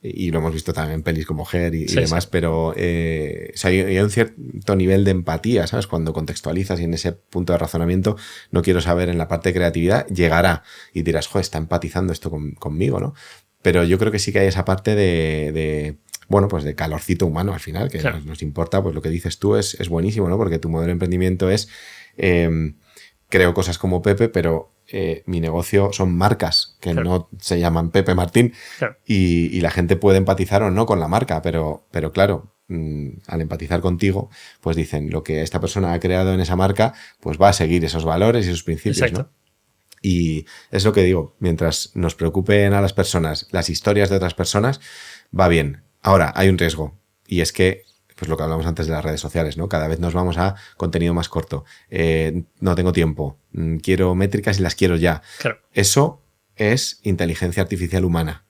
y lo hemos visto también en pelis como Her y demás, sí. Pero o sea, hay un cierto nivel de empatía, ¿sabes? Cuando contextualizas y en ese punto de razonamiento, no quiero saber en la parte de creatividad, llegará y dirás, joder, está empatizando esto conmigo, ¿no? Pero yo creo que sí que hay esa parte bueno, pues de calorcito humano al final, que claro. nos importa, pues lo que dices tú es buenísimo, ¿no? Porque tu modelo de emprendimiento es creo cosas como Pepe, pero mi negocio son marcas que no se llaman Pepe Martín y la gente puede empatizar o no con la marca, pero claro, al empatizar contigo, pues dicen lo que esta persona ha creado en esa marca, pues va a seguir esos valores y esos principios, ¿no? Y es lo que digo, mientras nos preocupen a las personas las historias de otras personas, va bien. Ahora, hay un riesgo y es que pues lo que hablamos antes de las redes sociales, ¿no? Cada vez nos vamos a contenido más corto. No tengo tiempo. Quiero métricas y las quiero ya. Claro. Eso es inteligencia artificial humana.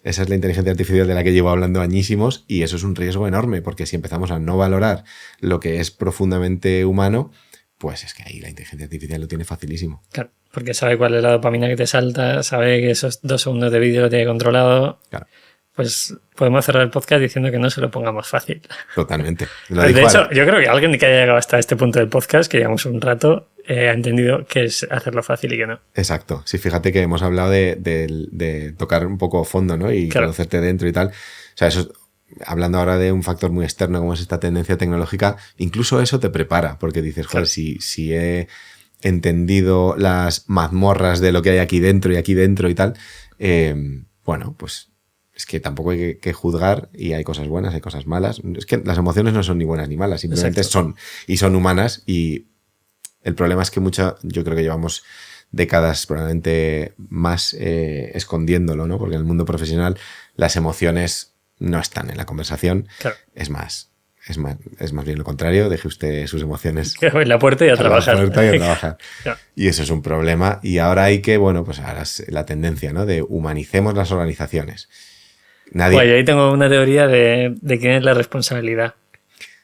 Esa es la inteligencia artificial de la que llevo hablando añísimos y eso es un riesgo enorme porque si empezamos a no valorar lo que es profundamente humano, pues es que ahí la inteligencia artificial lo tiene facilísimo. Claro, porque sabe cuál es la dopamina que te salta, sabe que esos 2 segundos de vídeo lo tiene controlado. Claro. Pues podemos cerrar el podcast diciendo que no se lo pongamos fácil. Totalmente. De hecho, yo creo que alguien que haya llegado hasta este punto del podcast, que llevamos un rato, ha entendido que es hacerlo fácil y que no. Exacto. Sí, fíjate que hemos hablado de tocar un poco fondo, ¿no? Y conocerte dentro y tal. O sea, eso, hablando ahora de un factor muy externo como es esta tendencia tecnológica, incluso eso te prepara, porque dices, joder, si he entendido las mazmorras de lo que hay aquí dentro y tal, bueno, pues es que tampoco hay que juzgar y hay cosas buenas, hay cosas malas. Es que las emociones no son ni buenas ni malas, simplemente son humanas y el problema es que yo creo que llevamos décadas probablemente más escondiéndolo, ¿no? Porque en el mundo profesional las emociones no están en la conversación. Claro. Es más bien lo contrario, deje usted sus emociones en la puerta y a trabajar. Claro. Y eso es un problema y ahora hay que, bueno, pues ahora es la tendencia, ¿no? De humanicemos las organizaciones. Pues ahí tengo una teoría de quién es la responsabilidad.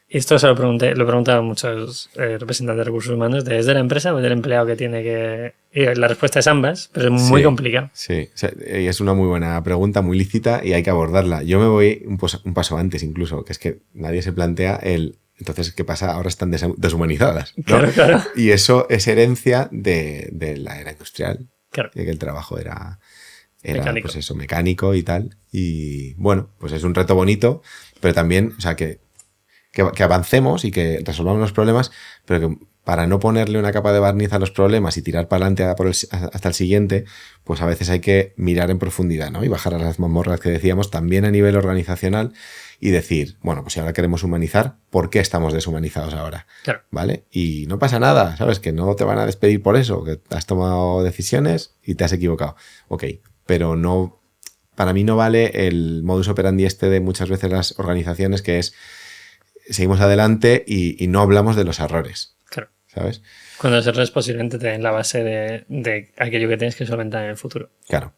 Y esto se lo preguntaba a muchos representantes de recursos humanos, ¿es de la empresa o del empleado que tiene que...? Y la respuesta es ambas, pero es muy complicado. Sí, o sea, es una muy buena pregunta, muy lícita y hay que abordarla. Yo me voy un paso antes incluso, que es que nadie se plantea entonces, ¿qué pasa? Ahora están deshumanizadas, ¿no? Claro. Y eso es herencia de la era industrial, que el trabajo era mecánico. Pues eso, mecánico y tal. Y bueno, pues es un reto bonito, pero también, o sea, que avancemos y que resolvamos los problemas, pero que para no ponerle una capa de barniz a los problemas y tirar para adelante hasta el siguiente, pues a veces hay que mirar en profundidad, ¿no? Y bajar a las mazmorras que decíamos, también a nivel organizacional y decir, bueno, pues si ahora queremos humanizar, ¿por qué estamos deshumanizados ahora? Claro. ¿Vale? Y no pasa nada, ¿sabes? Que no te van a despedir por eso, que has tomado decisiones y te has equivocado. Ok, pero no, para mí no vale el modus operandi de muchas veces las organizaciones, que es seguimos adelante y no hablamos de los errores. Claro. ¿Sabes? Cuando los errores posiblemente te den la base de aquello que tienes que solventar en el futuro. Claro.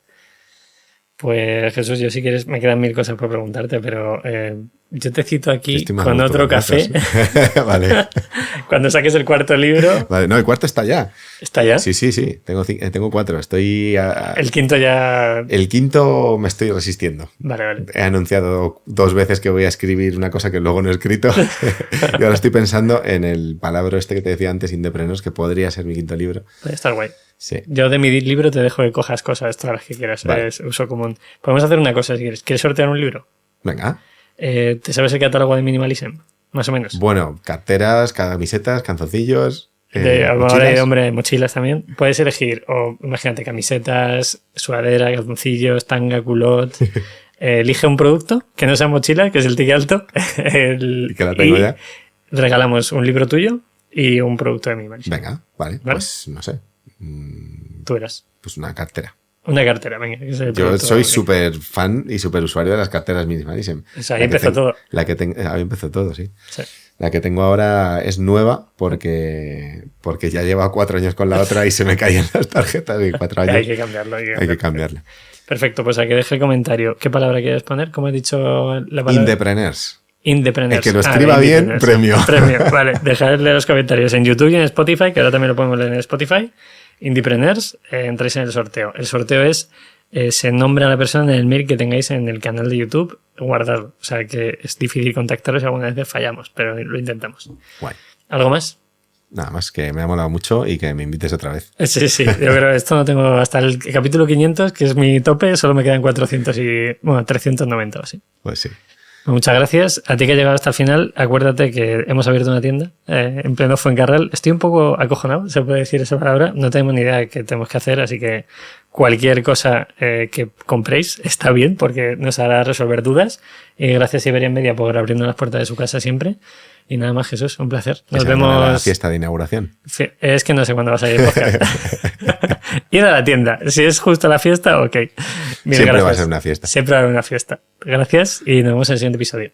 Pues Jesús, yo si quieres, me quedan 1000 cosas por preguntarte, pero yo te cito aquí con otro café. Vale. Cuando saques el 4.º libro. Vale, no, el 4 está ya. ¿Está ya? Sí. Tengo 4. Estoy. El 5 ya. El 5 me estoy resistiendo. Vale. He anunciado 2 veces que voy a escribir una cosa que luego no he escrito. Y ahora estoy pensando en el palabra que te decía antes, Indepreneurs, que podría ser mi 5.º libro. Puede estar guay. Sí. Yo de mi libro te dejo que cojas cosas todas las que quieras. Vale. Es uso común. Podemos hacer una cosa si quieres. ¿Quieres sortear un libro? Venga. ¿Te sabes el catálogo de Minimalism? Más o menos. Bueno, carteras, camisetas, calzoncillos. Mochilas también. Puedes elegir, o imagínate, camisetas, sudadera, calzoncillos, tanga, culot. Elige un producto que no sea mochila, que es el ticket alto. Y que la tengo ya. Regalamos un libro tuyo y un producto de Minimalism. Venga, vale. Pues no sé. Tú eras. Pues una cartera. Una cartera, venga. Yo soy súper fan y súper usuario de las carteras Minimalism. O sea, ahí empezó todo. Ahí empezó todo, sí. La que tengo ahora es nueva porque ya lleva 4 años con la otra y se me caían las tarjetas y 4 años. Hay que cambiarlo. Hay que cambiarlo. Perfecto, pues aquí deje el comentario. ¿Qué palabra quieres poner? ¿Cómo has dicho la palabra? Indepreneurs. Indepreneurs. El que lo escriba bien, premio. Vale, dejadle los comentarios en YouTube y en Spotify, que ahora también lo podemos leer en Spotify. Indepreneurs, entráis en el sorteo. El sorteo es, se nombra a la persona en el mail que tengáis en el canal de YouTube guardado. O sea que es difícil contactaros y algunas veces fallamos, pero lo intentamos. Guay. ¿Algo más? Nada más, que me ha molado mucho y que me invites otra vez. Sí, yo creo que esto no tengo hasta el capítulo 500, que es mi tope, solo me quedan 390 o así. Pues sí. Muchas gracias. A ti que has llegado hasta el final, acuérdate que hemos abierto una tienda en pleno Fuencarral. Estoy un poco acojonado, se puede decir esa palabra. No tenemos ni idea de qué tenemos que hacer, así que cualquier cosa que compréis está bien porque nos hará resolver dudas. Y gracias a Iberia Media por abrirnos las puertas de su casa siempre. Y nada más, Jesús, un placer. Nos vemos. La fiesta de inauguración. Es que no sé cuándo vas a ir. Ir a la tienda. Si es justo la fiesta, ok. Siempre va a ser una fiesta. Siempre va a haber una fiesta. Gracias y nos vemos en el siguiente episodio.